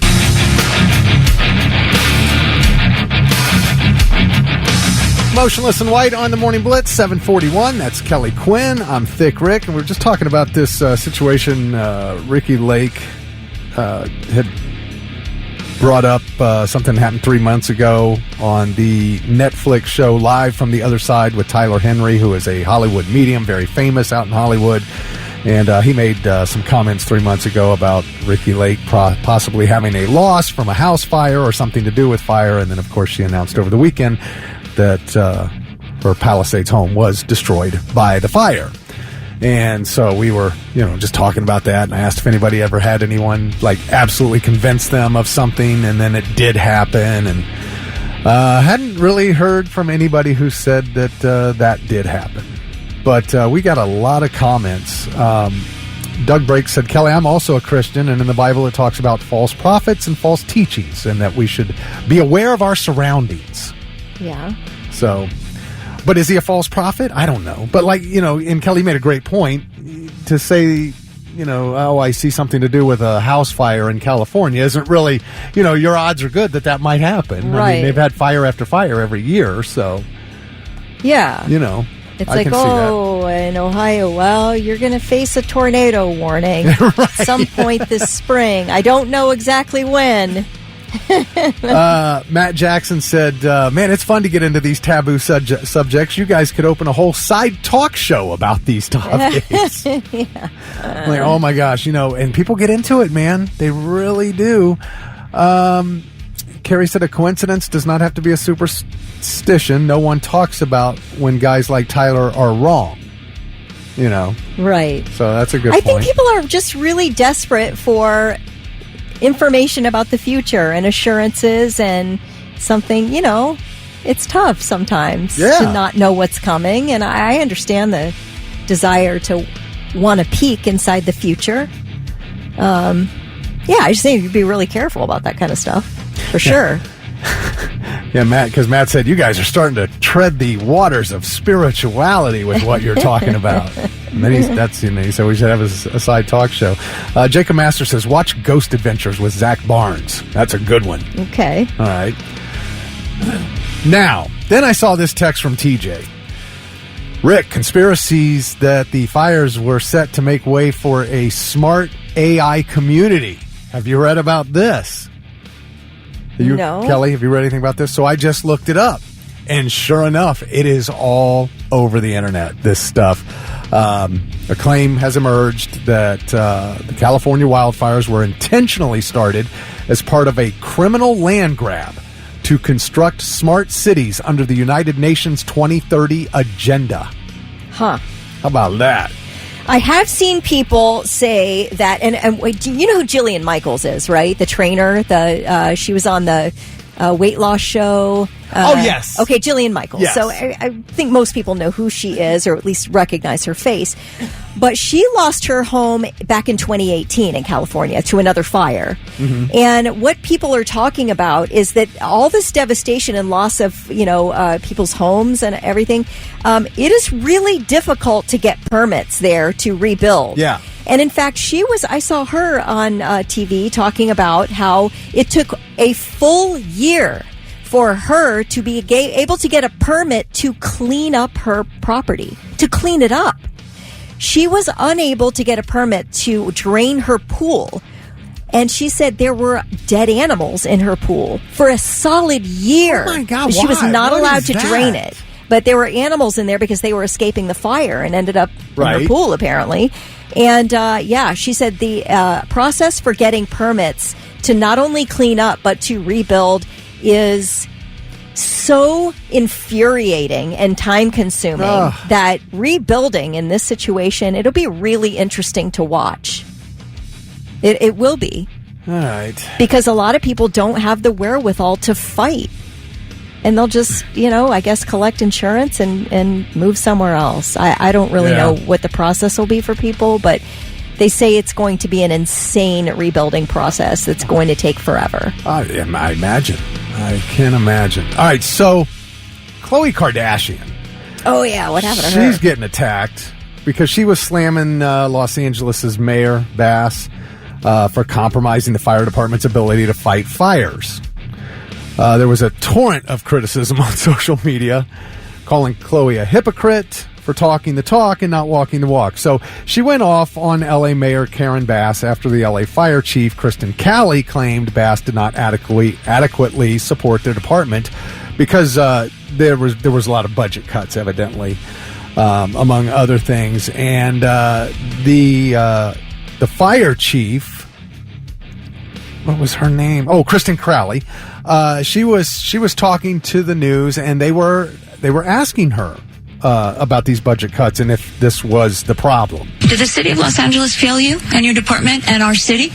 Motionless and White on the Morning Blitz, 741. That's Kelly Quinn. I'm Thick Rick, and we're just talking about this situation. Ricky Lake had brought up something happened 3 months ago on the Netflix show Live from the Other Side with Tyler Henry, who is a Hollywood medium, very famous out in Hollywood. And he made some comments 3 months ago about Ricky Lake possibly having a loss from a house fire or something to do with fire. And then, of course, she announced over the weekend that her Palisades home was destroyed by the fire. And so we were, just talking about that, and I asked if anybody ever had anyone, absolutely convince them of something, and then it did happen, and hadn't really heard from anybody who said that that did happen. But we got a lot of comments. Doug Brake said, Kelly, I'm also a Christian, and in the Bible it talks about false prophets and false teachings, and that we should be aware of our surroundings. Yeah. So... But is he a false prophet? I don't know. But and Kelly made a great point to say, I see something to do with a house fire in California isn't really, your odds are good that might happen. Right. I mean, they've had fire after fire every year, so. Yeah. It's I like, in Ohio, well, you're going to face a tornado warning at some point this spring. I don't know exactly when. Matt Jackson said, man, it's fun to get into these taboo subjects. You guys could open a whole side talk show about these topics. Yeah. Like, oh my gosh, and people get into it, man. They really do. Carrie said a coincidence does not have to be a superstition. No one talks about when guys like Tyler are wrong. Right. So that's a good point. I think people are just really desperate for information about the future and assurances and something, it's tough sometimes to not know what's coming. And I understand the desire to want to peek inside the future. I just think you'd be really careful about that kind of stuff for sure. Yeah, Matt, because Matt said you guys are starting to tread the waters of spirituality with what you're talking about. And then he said we should have a side talk show. Jacob Master says, watch Ghost Adventures with Zach Barnes. That's a good one. Okay. All right. Now, then I saw this text from TJ. Rick, conspiracies that the fires were set to make way for a smart AI community. Have you read about this? No. Kelly, have you read anything about this? So I just looked it up. And sure enough, it is all over the internet, this stuff. A claim has emerged that the California wildfires were intentionally started as part of a criminal land grab to construct smart cities under the United Nations 2030 agenda. Huh. How about that? I have seen people say that, and wait, do you know who Jillian Michaels is, right? The trainer. She was on the weight loss show. Yes. Okay, Jillian Michaels. Yes. So I think most people know who she is, or at least recognize her face. But she lost her home back in 2018 in California to another fire. Mm-hmm. And what people are talking about is that all this devastation and loss of, people's homes and everything, it is really difficult to get permits there to rebuild. Yeah. And in fact, I saw her on TV talking about how it took a full year for her to be able to get a permit to clean up her property, to clean it up. She was unable to get a permit to drain her pool. And she said there were dead animals in her pool for a solid year. Oh my God, She was why? not What allowed is to that? drain it. But there were animals in there because they were escaping the fire and ended up in her pool, apparently. And, she said the process for getting permits to not only clean up but to rebuild is so infuriating and time-consuming that rebuilding in this situation, it'll be really interesting to watch. It will be. All right. Because a lot of people don't have the wherewithal to fight. And they'll just, I guess collect insurance and move somewhere else. I don't really know what the process will be for people, but they say it's going to be an insane rebuilding process that's going to take forever. I imagine. I can imagine. All right, so Khloe Kardashian. Oh, yeah. What happened to her? She's getting attacked because she was slamming Los Angeles' Mayor Bass for compromising the fire department's ability to fight fires. There was a torrent of criticism on social media calling Khloe a hypocrite for talking the talk and not walking the walk. So she went off on L.A. Mayor Karen Bass after the L.A. Fire Chief Cali claimed Bass did not adequately support their department because there was a lot of budget cuts, evidently, among other things. And the fire chief, what was her name? Oh, Kristen Crowley. She was talking to the news, and they were asking her about these budget cuts and if this was the problem. Did the city of Los Angeles fail you and your department and our city?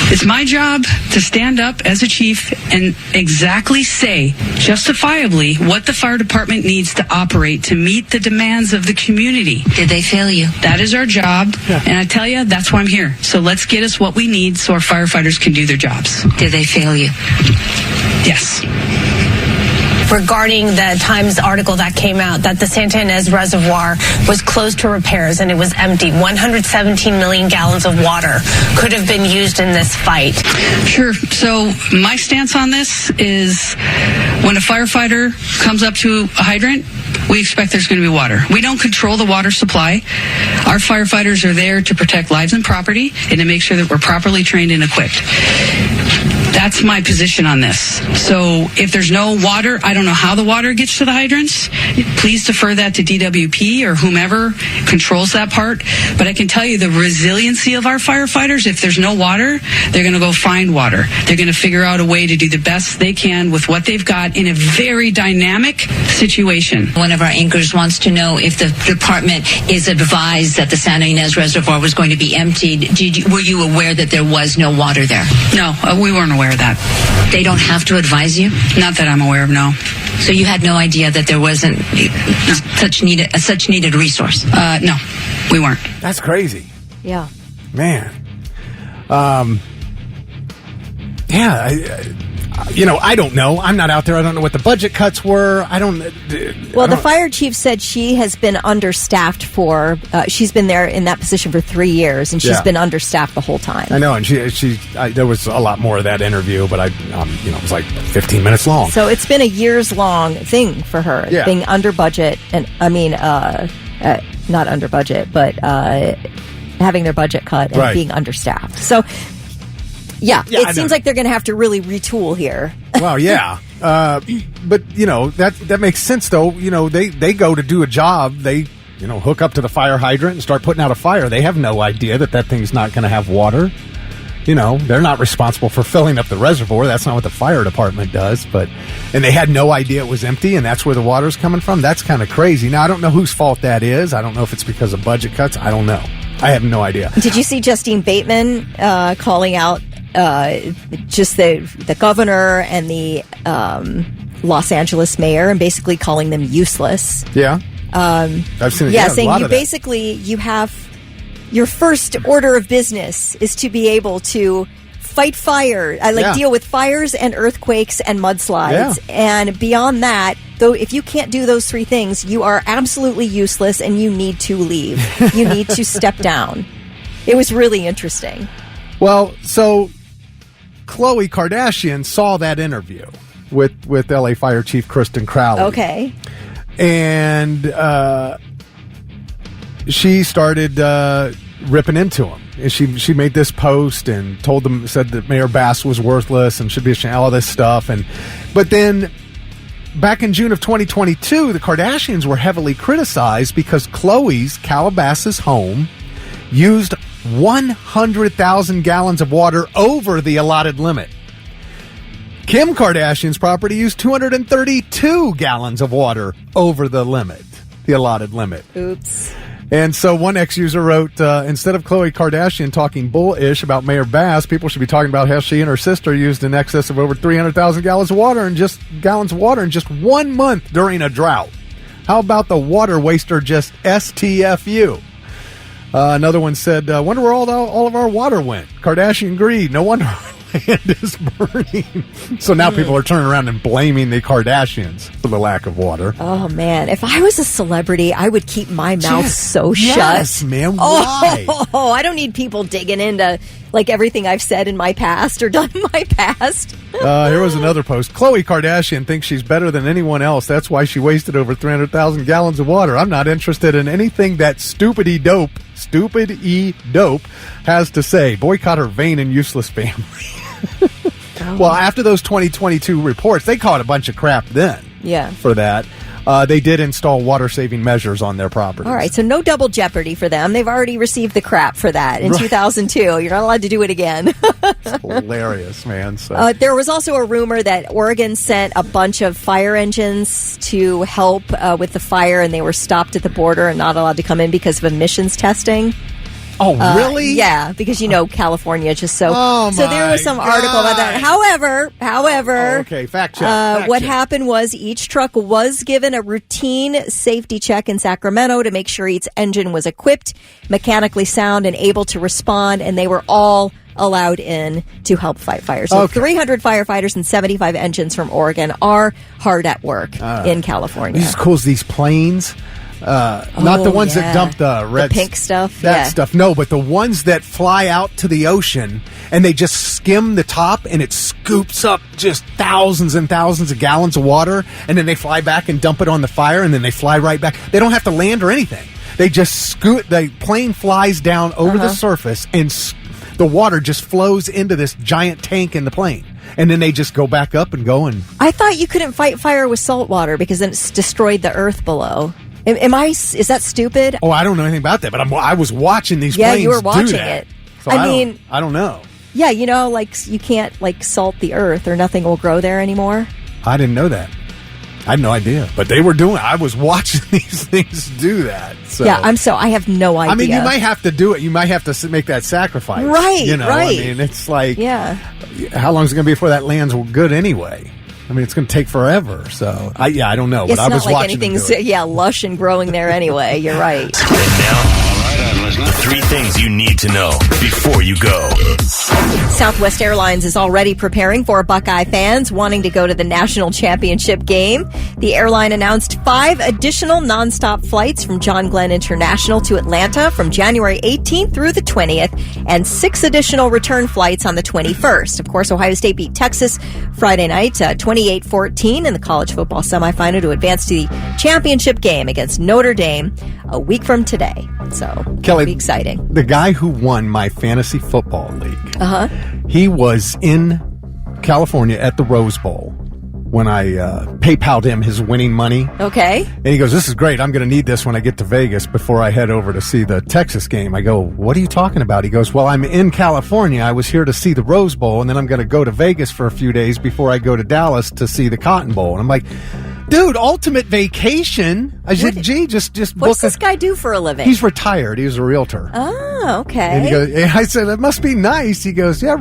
It's my job to stand up as a chief and exactly say justifiably what the fire department needs to operate to meet the demands of the community. Did they fail you? That is our job, and I tell you, that's why I'm here. So let's get us what we need so our firefighters can do their jobs. Did they fail you? Yes. Regarding the Times article that came out that the Santa Ynez Reservoir was closed to repairs and it was empty. 117 million gallons of water could have been used in this fight. Sure. So my stance on this is when a firefighter comes up to a hydrant, we expect there's going to be water. We don't control the water supply. Our firefighters are there to protect lives and property and to make sure that we're properly trained and equipped. That's my position on this. So if there's no water, I don't know how the water gets to the hydrants. Please defer that to DWP or whomever controls that part. But I can tell you the resiliency of our firefighters, if there's no water, they're going to go find water. They're going to figure out a way to do the best they can with what they've got in a very dynamic situation. One of our anchors wants to know if the department is advised that the Santa Ynez Reservoir was going to be emptied. Were you aware that there was no water there? No, we weren't aware of that. They don't have to advise you? Not that I'm aware of, no. So you had no idea that there wasn't such needed resource? No, we weren't. That's crazy. Yeah. Man. I don't know. I'm not out there. I don't know what the budget cuts were. The fire chief said she has been understaffed she's been there in that position for 3 years, and she's been understaffed the whole time. I know, and there was a lot more of that interview, but it was like 15 minutes long. So it's been a years-long thing for her, being under budget, and not under budget, but having their budget cut and being understaffed. So, it seems like they're going to have to really retool here. Well, yeah. But, that makes sense, though. They go to do a job. They, hook up to the fire hydrant and start putting out a fire. They have no idea that thing's not going to have water. They're not responsible for filling up the reservoir. That's not what the fire department does. And they had no idea it was empty, and that's where the water's coming from. That's kind of crazy. Now, I don't know whose fault that is. I don't know if it's because of budget cuts. I don't know. I have no idea. Did you see Justine Bateman calling out just the governor and the Los Angeles mayor, and basically calling them useless? Yeah. I've seen it. Yeah, saying you have your first order of business is to be able to fight fire, deal with fires and earthquakes and mudslides. Yeah. And beyond that, though, if you can't do those three things, you are absolutely useless and you need to leave. You need to step down. It was really interesting. Well, so Khloe Kardashian saw that interview with LA Fire Chief Kristen Crowley. Okay. And she started ripping into him. And she made this post and said that Mayor Bass was worthless and should be ashamed, all this stuff. But then back in June of 2022, the Kardashians were heavily criticized because Khloe's Calabasas home used 100,000 gallons of water over the allotted limit. Kim Kardashian's property used 232 gallons of water over the allotted limit. Oops. And so one ex-user wrote, instead of Khloe Kardashian talking bullish about Mayor Bass, people should be talking about how she and her sister used in excess of over 300,000 gallons of water in just 1 month during a drought. How about the water waster just STFU? Another one said, wonder where all of our water went. Kardashian greed. No wonder our land is burning. So now people are turning around and blaming the Kardashians for the lack of water. Oh, man. If I was a celebrity, I would keep my mouth shut. Yes, man. Why? Oh, I don't need people digging into everything I've said in my past or done in my past. Here was another post. Khloe Kardashian thinks she's better than anyone else. That's why she wasted over 300,000 gallons of water. I'm not interested in anything that stupid E dope has to say. Boycott her vain and useless family. Well, after those 2022 reports, they caught a bunch of crap then. Yeah. For that. They did install water-saving measures on their properties. All right, so no double jeopardy for them. They've already received the crap for that in 2002. You're not allowed to do it again. It's hilarious, man. So. There was also a rumor that Oregon sent a bunch of fire engines to help with the fire, and they were stopped at the border and not allowed to come in because of emissions testing. Oh, really? Yeah, because California is just so. Oh, so there was some article about that. However, okay, fact check. What happened was each truck was given a routine safety check in Sacramento to make sure each engine was equipped, mechanically sound, and able to respond, and they were all allowed in to help fight fires. So 300 firefighters and 75 engines from Oregon are hard at work in California. These cool, these planes. Not the ones that dump the red, the pink stuff. That stuff. No, but the ones that fly out to the ocean and they just skim the top and it scoops up just thousands and thousands of gallons of water, and then they fly back and dump it on the fire, and then they fly right back. They don't have to land or anything. They just scoot. The plane flies down over the surface, and the water just flows into this giant tank in the plane. And then they just go back up and go. And I thought you couldn't fight fire with salt water because then it's destroyed the earth below. Is that stupid? Oh, I don't know anything about that, but I was watching these planes do that. Yeah, you were watching it. So I don't know. Yeah, you can't salt the earth or nothing will grow there anymore. I didn't know that. I had no idea, but they were doing it. I was watching these things do that. So. Yeah, I have no idea. I mean, you might have to do it. You might have to make that sacrifice. Right, right. I mean, it's like, how long is it going to be before that lands good anyway? I mean, it's going to take forever. So, I don't know. But I was watching. It's not like anything's lush and growing there anyway. You're right. And now, listener. 3 things you need to know before you go. Southwest Airlines is already preparing for Buckeye fans wanting to go to the national championship game. The airline announced 5 additional nonstop flights from John Glenn International to Atlanta from January 18th through the 20th, and 6 additional return flights on the 21st. Of course, Ohio State beat Texas Friday night 28-14 in the college football semifinal to advance to the championship game against Notre Dame a week from today. So, Kelly, it'll be exciting. The guy who won my fantasy football league, he was in California at the Rose Bowl when I PayPal'd him his winning money. Okay. And he goes, this is great. I'm going to need this when I get to Vegas before I head over to see the Texas game. I go, what are you talking about? He goes, well, I'm in California. I was here to see the Rose Bowl, and then I'm going to go to Vegas for a few days before I go to Dallas to see the Cotton Bowl. And I'm like, dude, ultimate vacation. I said, gee, just book. What's this guy do for a living? He's retired. He was a realtor. Oh, okay. And he goes, I said, it must be nice. He goes, yeah.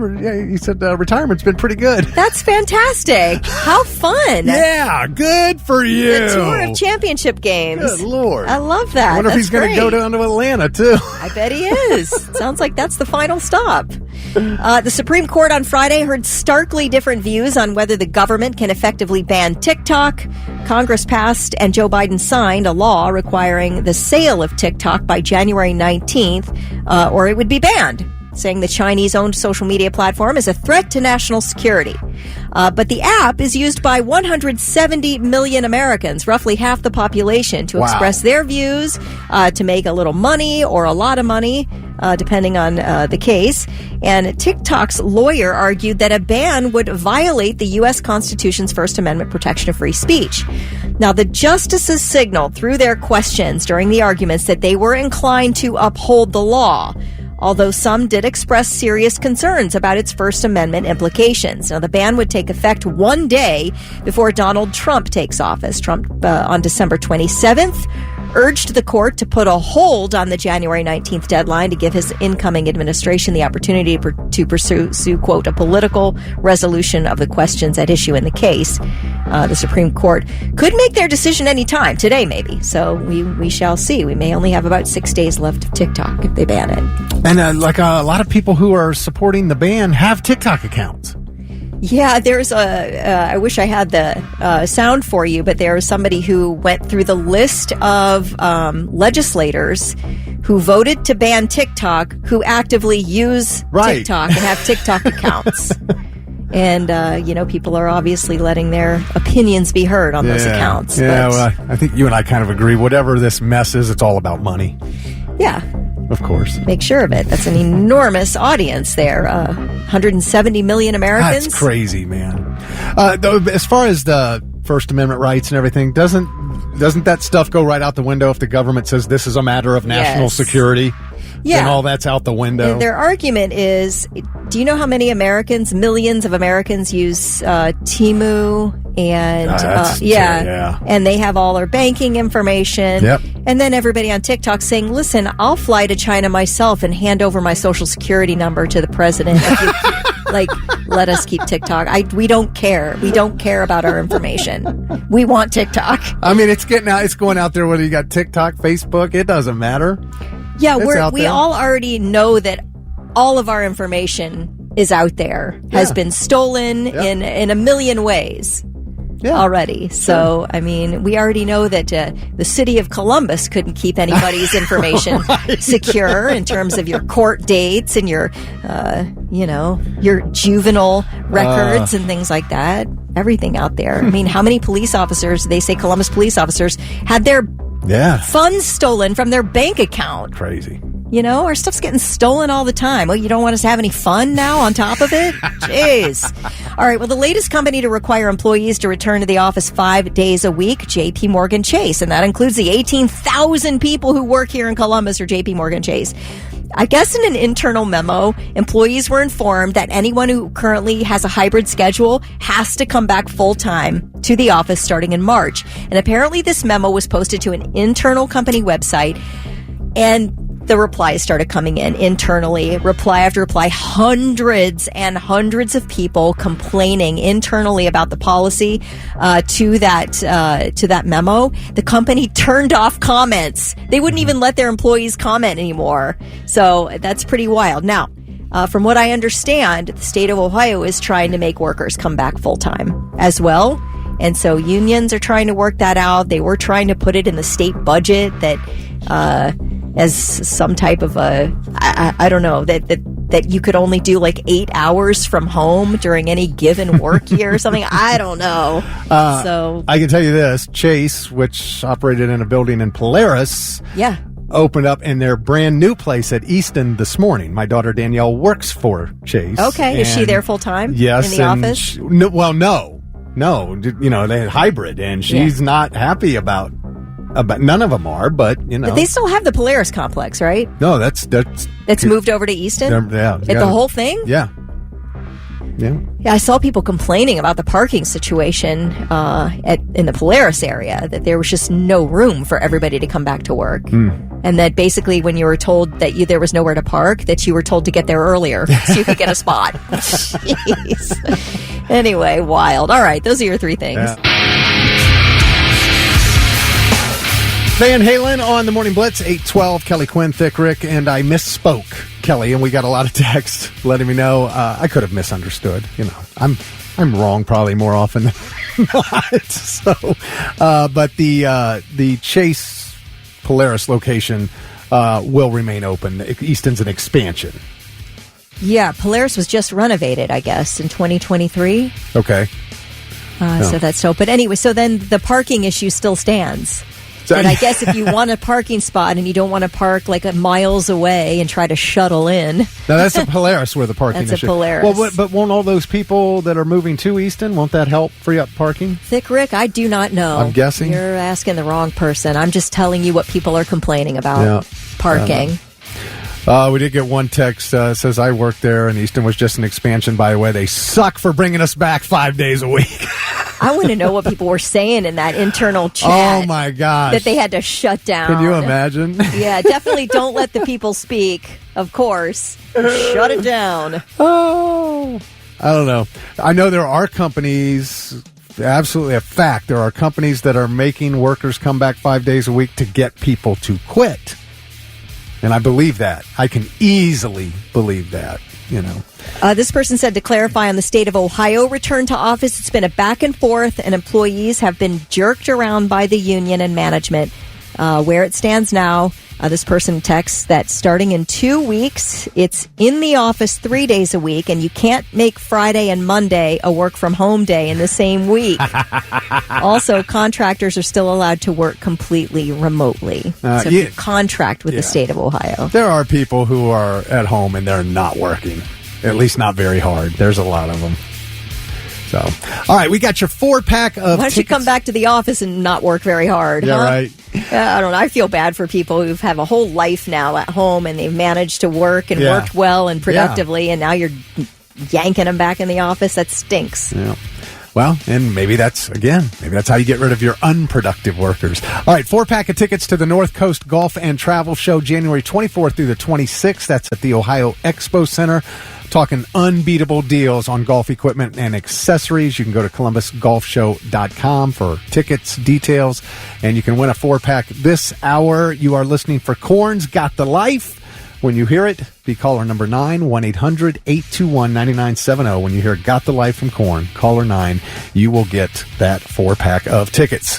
He said, retirement's been pretty good. That's fantastic. How fun. Yeah, good for you. The tour of championship games. Good Lord. I love that. I wonder if he's going to go down to Atlanta, too. I bet he is. Sounds like that's the final stop. The Supreme Court on Friday heard starkly different views on whether the government can effectively ban TikTok. Congress passed and Joe Biden signed a law requiring the sale of TikTok by January 19th, or it would be banned, saying the Chinese-owned social media platform is a threat to national security. But the app is used by 170 million Americans, roughly half the population, to express their views, to make a little money or a lot of money, depending on the case. And TikTok's lawyer argued that a ban would violate the U.S. Constitution's First Amendment protection of free speech. Now, the justices signaled through their questions during the arguments that they were inclined to uphold the law, although some did express serious concerns about its First Amendment implications. Now, the ban would take effect one day before Donald Trump takes office. Trump, on December 27th, urged the court to put a hold on the January 19th deadline to give his incoming administration the opportunity to pursue, quote, a political resolution of the questions at issue in the case. The Supreme Court could make their decision any time, today maybe. So we shall see. We may only have about 6 days left of TikTok if they ban it. And a lot of people who are supporting the ban have TikTok accounts. Yeah, there's I wish I had the sound for you, but there was somebody who went through the list of legislators who voted to ban TikTok who actively use TikTok and have TikTok accounts. And, people are obviously letting their opinions be heard on those accounts. Yeah, well, I think you and I kind of agree. Whatever this mess is, it's all about money. Yeah. Of course. Make sure of it. That's an enormous audience there. 170 million Americans. That's crazy, man. As far as the First Amendment rights and everything, doesn't that stuff go right out the window if the government says this is a matter of national security? Yeah. And all that's out the window. And their argument is, do you know how many millions of Americans use Temu and and they have all our banking information. Yep. And then everybody on TikTok saying, listen, I'll fly to China myself and hand over my social security number to the president. Let us keep TikTok. We don't care. We don't care about our information. We want TikTok. I mean, it's going out there whether you got TikTok, Facebook, it doesn't matter. Yeah, we all already know that all of our information is out there, has been stolen in a million ways already. So, I mean, we already know that the city of Columbus couldn't keep anybody's information secure in terms of your court dates and your juvenile records and things like that. Everything out there. I mean, how many police officers, they say Columbus police officers, had their funds stolen from their bank account? Crazy. Our stuff's getting stolen all the time. Well, you don't want us to have any fun now on top of it? Jeez. All right. Well, the latest company to require employees to return to the office 5 days a week, JP Morgan Chase. And that includes the 18,000 people who work here in Columbus or JP Morgan Chase. I guess in an internal memo, employees were informed that anyone who currently has a hybrid schedule has to come back full-time to the office starting in March. And apparently this memo was posted to an internal company website. And the replies started coming in internally, reply after reply, hundreds and hundreds of people complaining internally about the policy to that memo. The company turned off comments. They wouldn't even let their employees comment anymore. So that's pretty wild. Now, from what I understand, the state of Ohio is trying to make workers come back full-time as well. And so unions are trying to work that out. They were trying to put it in the state budget that as some type of I don't know, that you could only do like 8 hours from home during any given work year or something. I don't know. So I can tell you this, Chase, which operated in a building in Polaris, opened up in their brand new place at Easton this morning. My daughter Danielle works for Chase. Okay. Is she there full time? Yes. In the office? No, you know, they had hybrid, and she's not happy about none of them are, but you know. But they still have the Polaris complex, right? No, that's moved over to Easton? The whole thing? Yeah. Yeah, I saw people complaining about the parking situation in the Polaris area, that there was just no room for everybody to come back to work. And that basically when you were told that there was nowhere to park, that you were told to get there earlier so you could get a spot. Jeez. Anyway, wild. All right, those are your three things. Yeah. Van Halen on the Morning Blitz, 8:12, Kelly Quinn, Thick Rick, and I misspoke, Kelly, and we got a lot of text letting me know I could have misunderstood. You know, I'm wrong probably more often than not. So, but the Chase Polaris location will remain open. Easton's an expansion. Yeah, Polaris was just renovated, I guess, in 2023. Okay. So that's open. Anyway, so then the parking issue still stands. And I guess if you want a parking spot and you don't want to park like miles away and try to shuttle in. Now, that's a Polaris where the parking That's issue. a Polaris. Well, but won't all those people that are moving to Easton, won't that help free up parking? Thick Rick, I do not know. I'm guessing. You're asking the wrong person. I'm just telling you what people are complaining about parking. We did get one text says I worked there and Easton was just an expansion. By the way, they suck for bringing us back 5 days a week. I want to know what people were saying in that internal chat. Oh my gosh. That they had to shut down. Can you imagine? Yeah, definitely don't let the people speak, of course. Shut it down. Oh, I don't know. I know there are companies, absolutely a fact, there are companies that are making workers come back 5 days a week to get people to quit. And I believe that. I can easily believe that, you know. This person said, to clarify on the state of Ohio return to office, it's been a back and forth, and employees have been jerked around by the union and management. Where it stands now, this person texts that starting in 2 weeks, it's in the office 3 days a week, and you can't make Friday and Monday a work-from-home day in the same week. Also, contractors are still allowed to work completely remotely. So you contract with the state of Ohio. There are people who are at home and they're not working, at least not very hard. There's a lot of them. So, all right, we got your 4-pack of Why don't you come back to the office and not work very hard? Yeah, right. I don't know. I feel bad for people who have a whole life now at home and they've managed to work and worked well and productively, and now you're yanking them back in the office. That stinks. Yeah. Well, and maybe that's how you get rid of your unproductive workers. All right, 4-pack of tickets to the North Coast Golf and Travel Show, January 24th through the 26th. That's at the Ohio Expo Center. Talking unbeatable deals on golf equipment and accessories. You can go to columbusgolfshow.com for tickets, details, and you can win a 4-pack this hour. You are listening for Korn's Got the Life. When you hear it, be caller number 9, 1-800-821-9970. When you hear Got the Life from Korn, caller 9, you will get that 4-pack of tickets.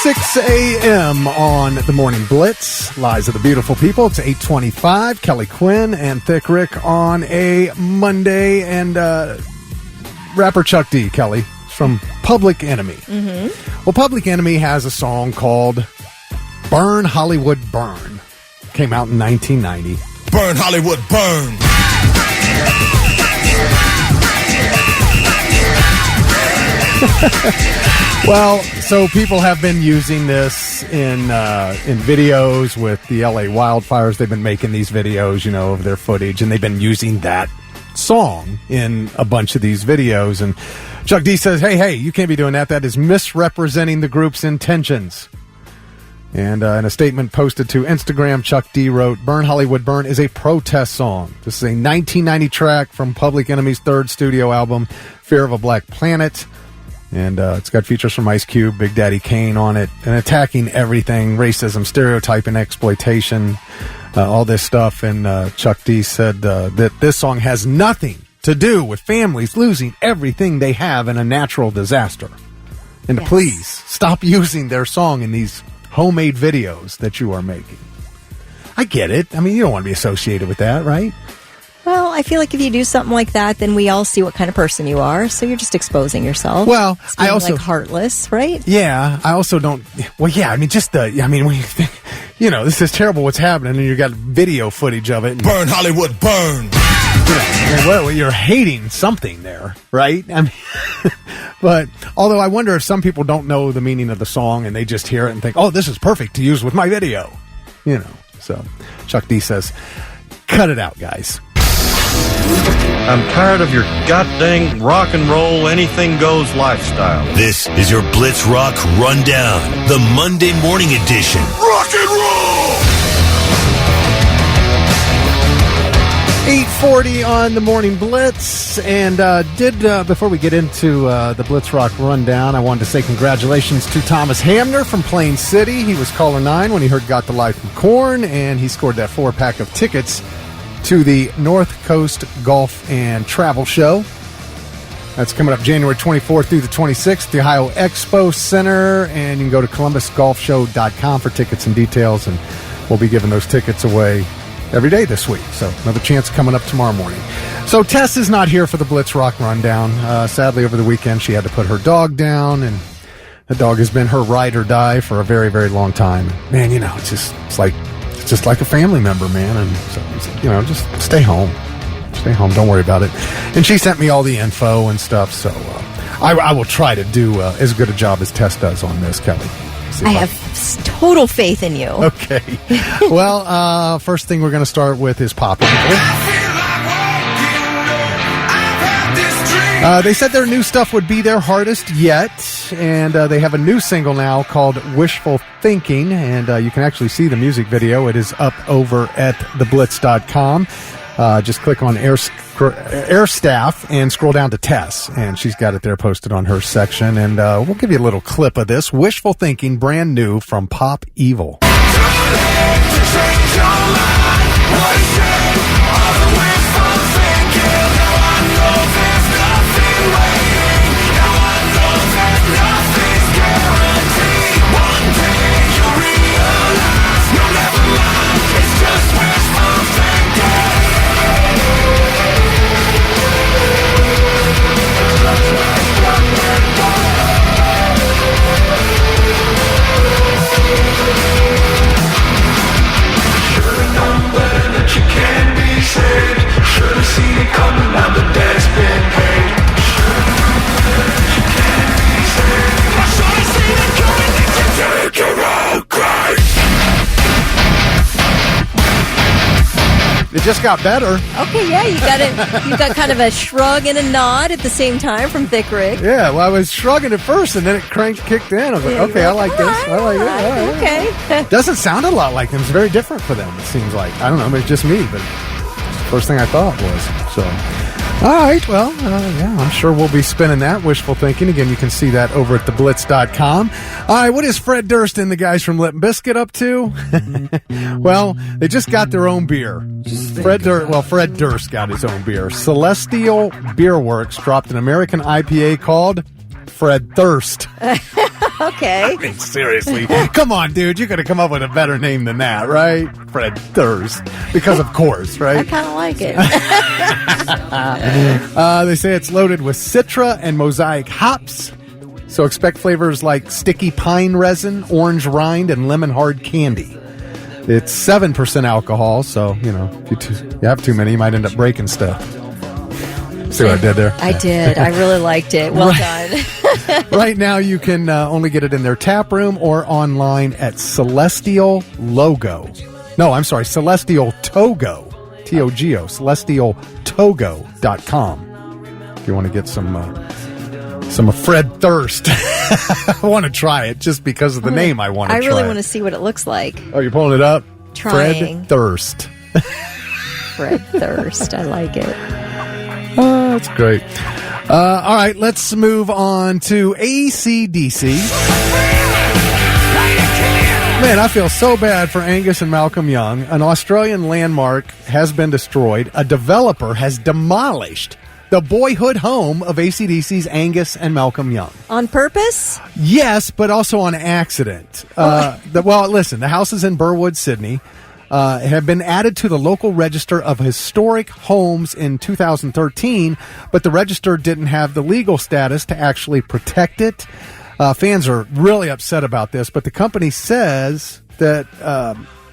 6 a.m. on the Morning Blitz. Lies of the Beautiful People. It's 8:25. Kelly Quinn and Thick Rick on a Monday. And rapper Chuck D, Kelly, from Public Enemy. Mm-hmm. Well, Public Enemy has a song called Burn Hollywood Burn. Came out in 1990. Burn Hollywood Burn. Well, so people have been using this in videos with the LA wildfires. They've been making these videos, you know, of their footage, and they've been using that song in a bunch of these videos. And Chuck D says, hey, you can't be doing that. That is misrepresenting the group's intentions. And in a statement posted to Instagram, Chuck D wrote, Burn Hollywood Burn is a protest song. This is a 1990 track from Public Enemy's third studio album, Fear of a Black Planet. And it's got features from Ice Cube, Big Daddy Kane on it, and attacking everything, racism, stereotyping, exploitation, all this stuff. And Chuck D said that this song has nothing to do with families losing everything they have in a natural disaster. And to please stop using their song in these homemade videos that you are making. I get it. I mean, you don't want to be associated with that, right? Well, I feel like if you do something like that, then we all see what kind of person you are. So you're just exposing yourself. Well, I also like heartless, right? Yeah, I also don't. Well, yeah, I mean, when you think, this is terrible what's happening, and you got video footage of it. And, burn Hollywood, burn. You're hating something there, right? I mean, but although I wonder if some people don't know the meaning of the song and they just hear it and think, "Oh, this is perfect to use with my video," So Chuck D says, "Cut it out, guys." I'm tired of your goddamn rock and roll, anything goes lifestyle. This is your Blitz Rock Rundown, the Monday morning edition. Rock and roll! 8:40 on the Morning Blitz, and before we get into the Blitz Rock Rundown, I wanted to say congratulations to Thomas Hamner from Plain City. He was caller 9 when he heard Got the Life from Korn, and he scored that 4-pack of tickets to the North Coast Golf and Travel Show. That's coming up January 24th through the 26th, the Ohio Expo Center, and you can go to columbusgolfshow.com for tickets and details, and we'll be giving those tickets away every day this week. So another chance coming up tomorrow morning. So Tess is not here for the Blitz Rock Rundown. Sadly, over the weekend, she had to put her dog down, and the dog has been her ride or die for a very, very long time. Man, it's just like a family member, man. And so, just stay home. Stay home. Don't worry about it. And she sent me all the info and stuff. So I will try to do as good a job as Tess does on this, Kelly. I have total faith in you. Okay. Well, first thing we're going to start with is Pop Evil. They said their new stuff would be their hardest yet, and they have a new single now called Wishful Thinking, and you can actually see the music video. It is up over at theblitz.com. Just click on Air Staff and scroll down to Tess, and she's got it there posted on her section, and we'll give you a little clip of this. Wishful Thinking, brand new from Pop Evil. It just got better. Okay, yeah, you got kind of a shrug and a nod at the same time from Thick Rick. Yeah, well, I was shrugging at first, and then it kicked in. I was like, okay, I like this. I like it. All right. Okay. Doesn't sound a lot like them. It's very different for them, it seems like. I don't know, maybe it's just me, but first thing I thought was. So, all right, well, yeah, I'm sure we'll be spinning that, Wishful Thinking. Again, you can see that over at theblitz.com. All right, what is Fred Durst and the guys from Limp Bizkit up to? Well, they just got their own beer. Fred Durst got his own beer. Celestial Beer Works dropped an American IPA called Fred Thirst. Okay. I mean, seriously. Come on, dude. You could have come up with a better name than that, right? Fred Thirst. Because of course, right? I kind of like it. They say it's loaded with Citra and Mosaic hops. So expect flavors like sticky pine resin, orange rind, and lemon hard candy. It's 7% alcohol, so, if you have too many, you might end up breaking stuff. See what I did there? I did. I really liked it. Well done. Right now, you can only get it in their tap room or online at Celestial Togo. T-O-G-O, CelestialTogo.com. If you want to get some Some of Fred Durst. I want to try it just because of the name. I want to try it. I really want to see what it looks like. Oh, you're pulling it up? Trying. Fred Durst. Fred Durst. I like it. Oh, that's great. All right, let's move on to AC/DC. Man, I feel so bad for Angus and Malcolm Young. An Australian landmark has been destroyed. A developer has demolished the boyhood home of AC/DC's Angus and Malcolm Young. On purpose? Yes, but also on accident. Listen, the houses in Burwood, Sydney, have been added to the local register of historic homes in 2013, but the register didn't have the legal status to actually protect it. Fans are really upset about this, but the company says that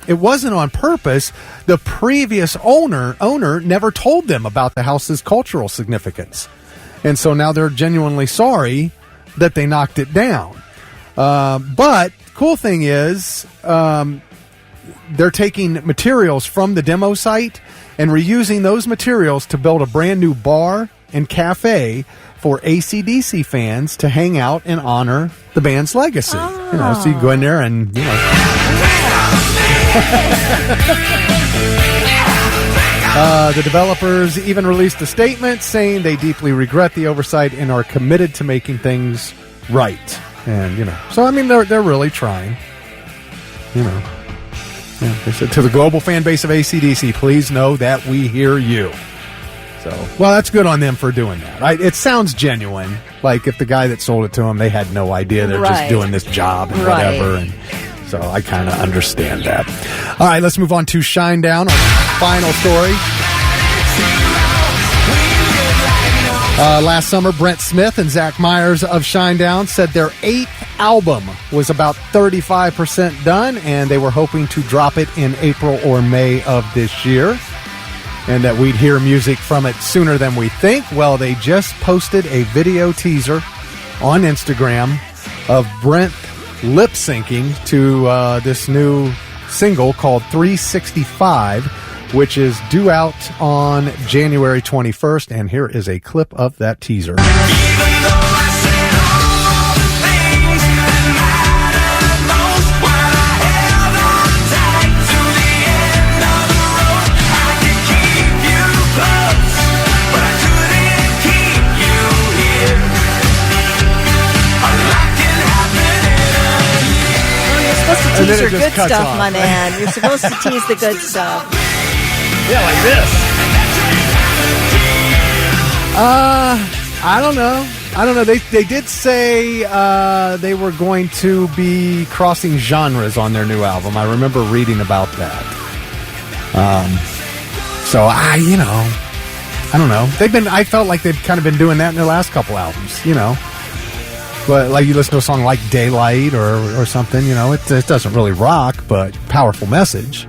it wasn't on purpose. The previous owner never told them about the house's cultural significance. And so now they're genuinely sorry that they knocked it down. But cool thing is, they're taking materials from the demo site and reusing those materials to build a brand new bar and cafe for AC/DC fans to hang out and honor the band's legacy. Oh. You know, so you go in there and, you know. The developers even released a statement saying they deeply regret the oversight and are committed to making things right. And, you know, so, I mean, they're really trying, you know. Yeah, they said, to the global fan base of AC/DC, please know that we hear you. So, well, that's good on them for doing that. Right? It sounds genuine. Like if the guy that sold it to them, they had no idea. They're just doing this job and whatever. And so I kind of understand that. All right, let's move on to Shinedown, our final story. Last summer, Brent Smith and Zach Myers of Shinedown said their 8th album was about 35% done, and they were hoping to drop it in April or May of this year, and that we'd hear music from it sooner than we think. Well, they just posted a video teaser on Instagram of Brent lip-syncing to this new single called 365, which is due out on January 21st, and here is a clip of that teaser. Tease your good stuff, off. My man. You're supposed to tease the good stuff. Yeah, like this. I don't know. They did say they were going to be crossing genres on their new album. I remember reading about that. So I don't know. I felt like they've kind of been doing that in their last couple albums, you know. But like you listen to a song like Daylight or something, you know, it doesn't really rock, but powerful message,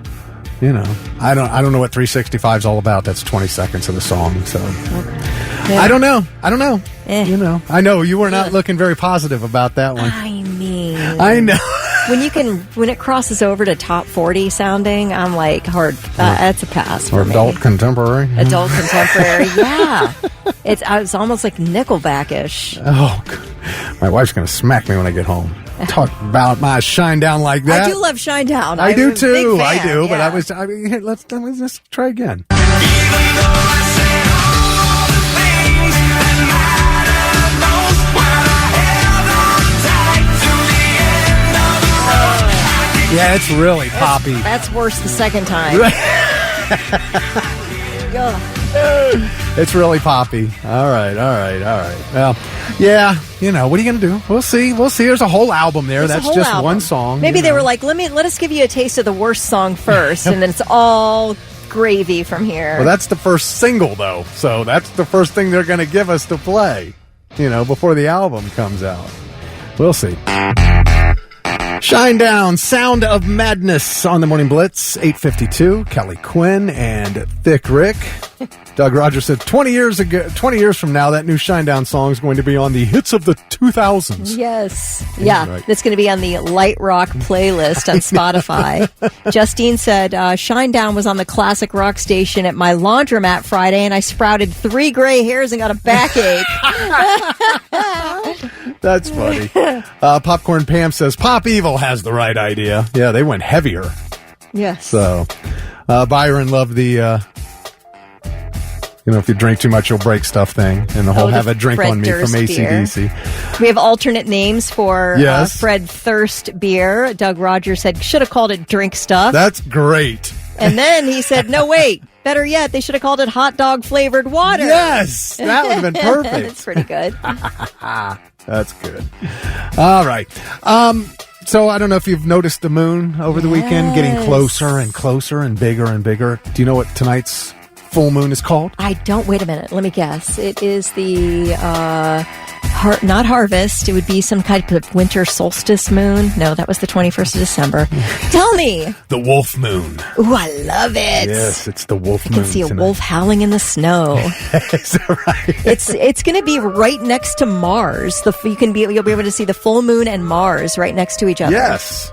you know. I don't know what 365 is all about. That's 20 seconds of the song, so yeah. I don't know. You know, I know you were not looking very positive about that one. I know. When it crosses over to top 40 sounding, I'm like, hard. That's a pass for me. Adult contemporary. Adult contemporary, yeah. It's almost like Nickelback-ish. Oh, God. My wife's going to smack me when I get home. Talk about my Shinedown like that. I do love Shinedown. I do too. I do, yeah. But let's just try again. Yeah, it's really poppy. That's worse the second time. It's really poppy. All right. Well, yeah, you know, what are you going to do? We'll see. There's a whole album there. That's just album. One song. Maybe they were like, let us give you a taste of the worst song first, and then it's all gravy from here. Well, that's the first single, though. So that's the first thing they're going to give us to play, you know, before the album comes out. We'll see. Shinedown, Sound of Madness on the Morning Blitz, 8:52. Kelly Quinn and Thick Rick. Doug Rogers said 20 years from now, that new Shinedown song is going to be on the hits of the 2000s. Yes. Yeah. Right. It's going to be on the Light Rock playlist on Spotify. Justine said, Shinedown was on the classic rock station at my laundromat Friday, and I sprouted 3 gray hairs and got a backache. That's funny. Popcorn Pam says, Pop Evil has the right idea. Yeah, they went heavier. Yes. So, Byron loved the, if you drink too much, you'll break stuff thing. And the whole have a drink Fred on me Durst from beer. AC/DC. We have alternate names for Yes. Fred Thirst beer. Doug Rogers said, should have called it Drink Stuff. That's great. And then he said, no, wait. Better yet, they should have called it hot dog flavored water. Yes, that would have been perfect. It's pretty good. That's good. All right. So I don't know if you've noticed the moon over the weekend getting closer and closer and bigger. Do you know what tonight's full moon is called? I don't. Wait a minute. Let me guess. It is the not harvest. It would be some kind of winter solstice moon. No, that was the 21st of December. Tell me. The wolf moon. Ooh, I love it. Yes, it's the wolf moon. I can see a wolf howling in the snow. Is that right? It's going to be right next to Mars. You'll be able to see the full moon and Mars right next to each other. Yes.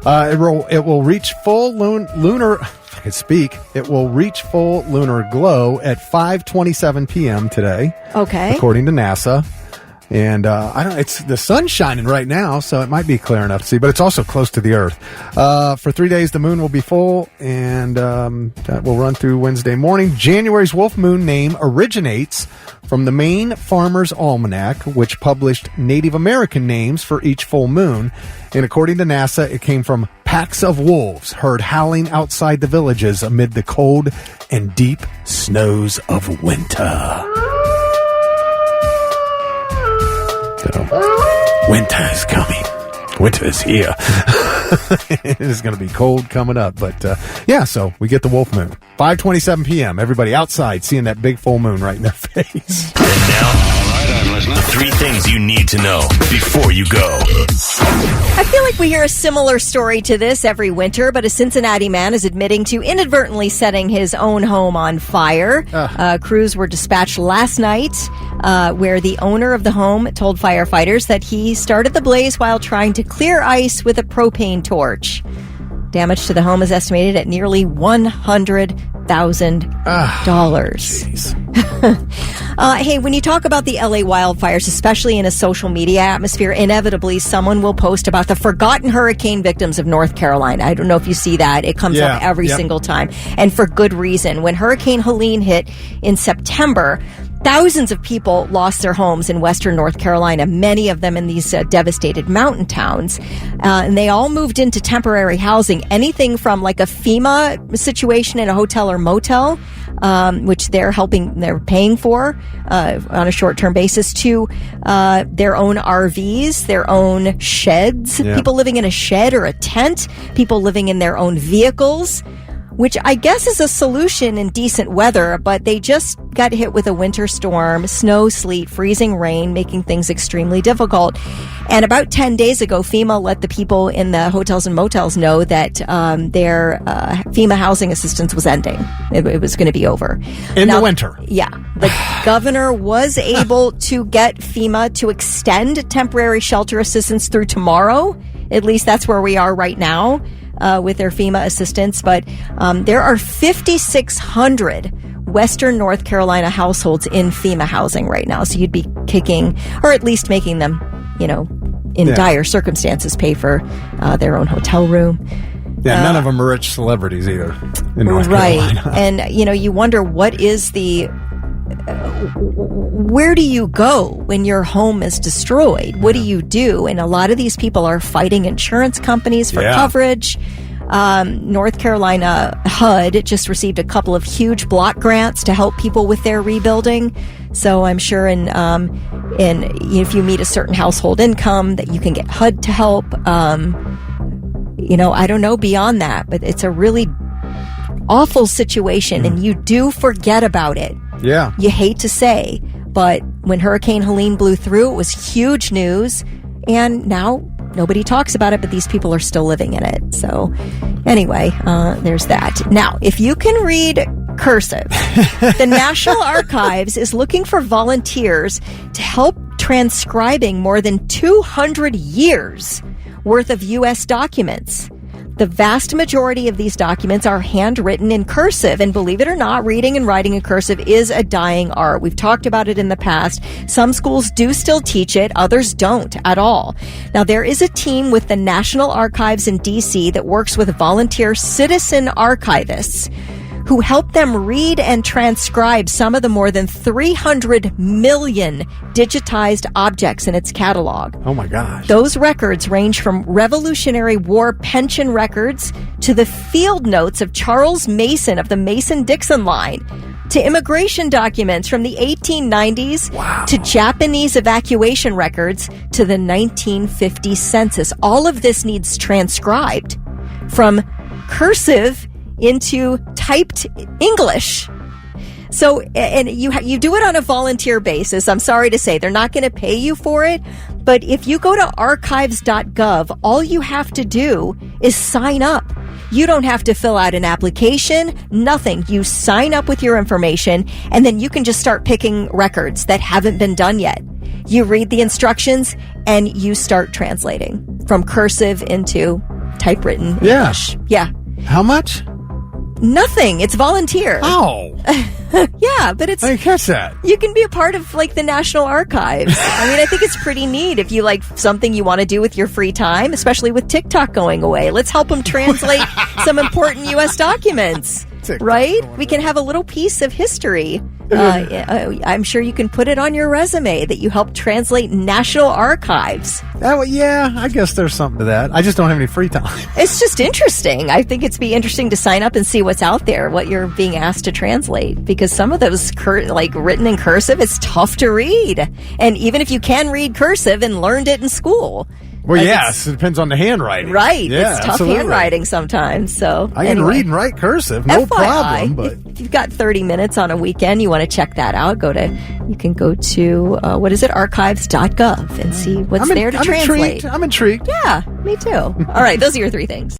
It will reach full lunar. If I could speak, it will reach full lunar glow at 5:27 p.m. today. Okay. According to NASA. And it's the sun's shining right now, so it might be clear enough to see, but it's also close to the Earth. For 3 days, the moon will be full, and that will run through Wednesday morning. January's wolf moon name originates from the Maine Farmer's Almanac, which published Native American names for each full moon. And according to NASA, it came from packs of wolves heard howling outside the villages amid the cold and deep snows of winter. So, winter is coming. Winter is here. It is going to be cold coming up. But, so we get the wolf moon. 5:27 p.m. Everybody outside seeing that big full moon right in their face. And now, I'm listening. 3 things you need to know before you go. I feel like we hear a similar story to this every winter, but a Cincinnati man is admitting to inadvertently setting his own home on fire. Crews were dispatched last night, where the owner of the home told firefighters that he started the blaze while trying to clear ice with a propane torch. Damage to the home is estimated at nearly $100,000. Hey, when you talk about the LA wildfires, especially in a social media atmosphere, inevitably someone will post about the forgotten hurricane victims of North Carolina. I don't know if you see that. It comes up every single time. And for good reason. When Hurricane Helene hit in September, thousands of people lost their homes in western North Carolina, many of them in these devastated mountain towns. And they all moved into temporary housing, anything from like a FEMA situation in a hotel or motel, which they're paying for on a short-term basis, to their own RVs, their own sheds, people living in a shed or a tent, people living in their own vehicles, which I guess is a solution in decent weather, but they just got hit with a winter storm, snow, sleet, freezing rain, making things extremely difficult. And about 10 days ago, FEMA let the people in the hotels and motels know that their FEMA housing assistance was ending. It was going to be over. In the winter. Yeah. The governor was able to get FEMA to extend temporary shelter assistance through tomorrow. At least that's where we are right now. With their FEMA assistance, but there are 5,600 Western North Carolina households in FEMA housing right now. So you'd be kicking, or at least making them, in dire circumstances, pay for their own hotel room. Yeah, none of them are rich celebrities either in North Carolina. And, you wonder what is where do you go when your home is destroyed? What do you do? And a lot of these people are fighting insurance companies for coverage. North Carolina HUD just received a couple of huge block grants to help people with their rebuilding. So I'm sure if you meet a certain household income that you can get HUD to help. I don't know beyond that, but it's a really awful situation and you do forget about it. Yeah. You hate to say, but when Hurricane Helene blew through, it was huge news, and now nobody talks about it, but these people are still living in it. So anyway, there's that. Now, if you can read cursive, the National Archives is looking for volunteers to help transcribing more than 200 years worth of U.S. documents. The vast majority of these documents are handwritten in cursive, and believe it or not, reading and writing in cursive is a dying art. We've talked about it in the past. Some schools do still teach it, others don't at all. Now, there is a team with the National Archives in D.C. that works with volunteer citizen archivists who help them read and transcribe some of the more than 300 million digitized objects in its catalog. Oh my gosh. Those records range from Revolutionary War pension records to the field notes of Charles Mason of the Mason-Dixon line, to immigration documents from the 1890s, to Japanese evacuation records, to the 1950 census. All of this needs transcribed from cursive into typed English. So, and you do it on a volunteer basis. I'm sorry to say, they're not going to pay you for it. But if you go to archives.gov, all you have to do is sign up. You don't have to fill out an application, nothing. You sign up with your information, and then you can just start picking records that haven't been done yet. You read the instructions, and you start translating from cursive into typewritten English. Yeah. How much? Nothing. It's volunteer. Oh. Yeah, but it's... I didn't catch that. You can be a part of, like, the National Archives. I mean, I think it's pretty neat if you, like, something you want to do with your free time, especially with TikTok going away. Let's help them translate some important U.S. documents. Right? We can have a little piece of history. I'm sure you can put it on your resume that you helped translate National Archives. Yeah, I guess there's something to that. I just don't have any free time. It's just interesting. I think it's be interesting to sign up and see what's out there, what you're being asked to translate, because some of those written in cursive, it's tough to read. And even if you can read cursive and learned it in school. Well, yes, it depends on the handwriting. Right. Yeah, it's tough absolutely. handwriting sometimes. So I can read and write cursive, no FYI, problem. But if you've got 30 minutes on a weekend, you want to check that out, you can go to, archives.gov and see what's there to translate. I'm intrigued. Yeah, me too. All right, those are your three things.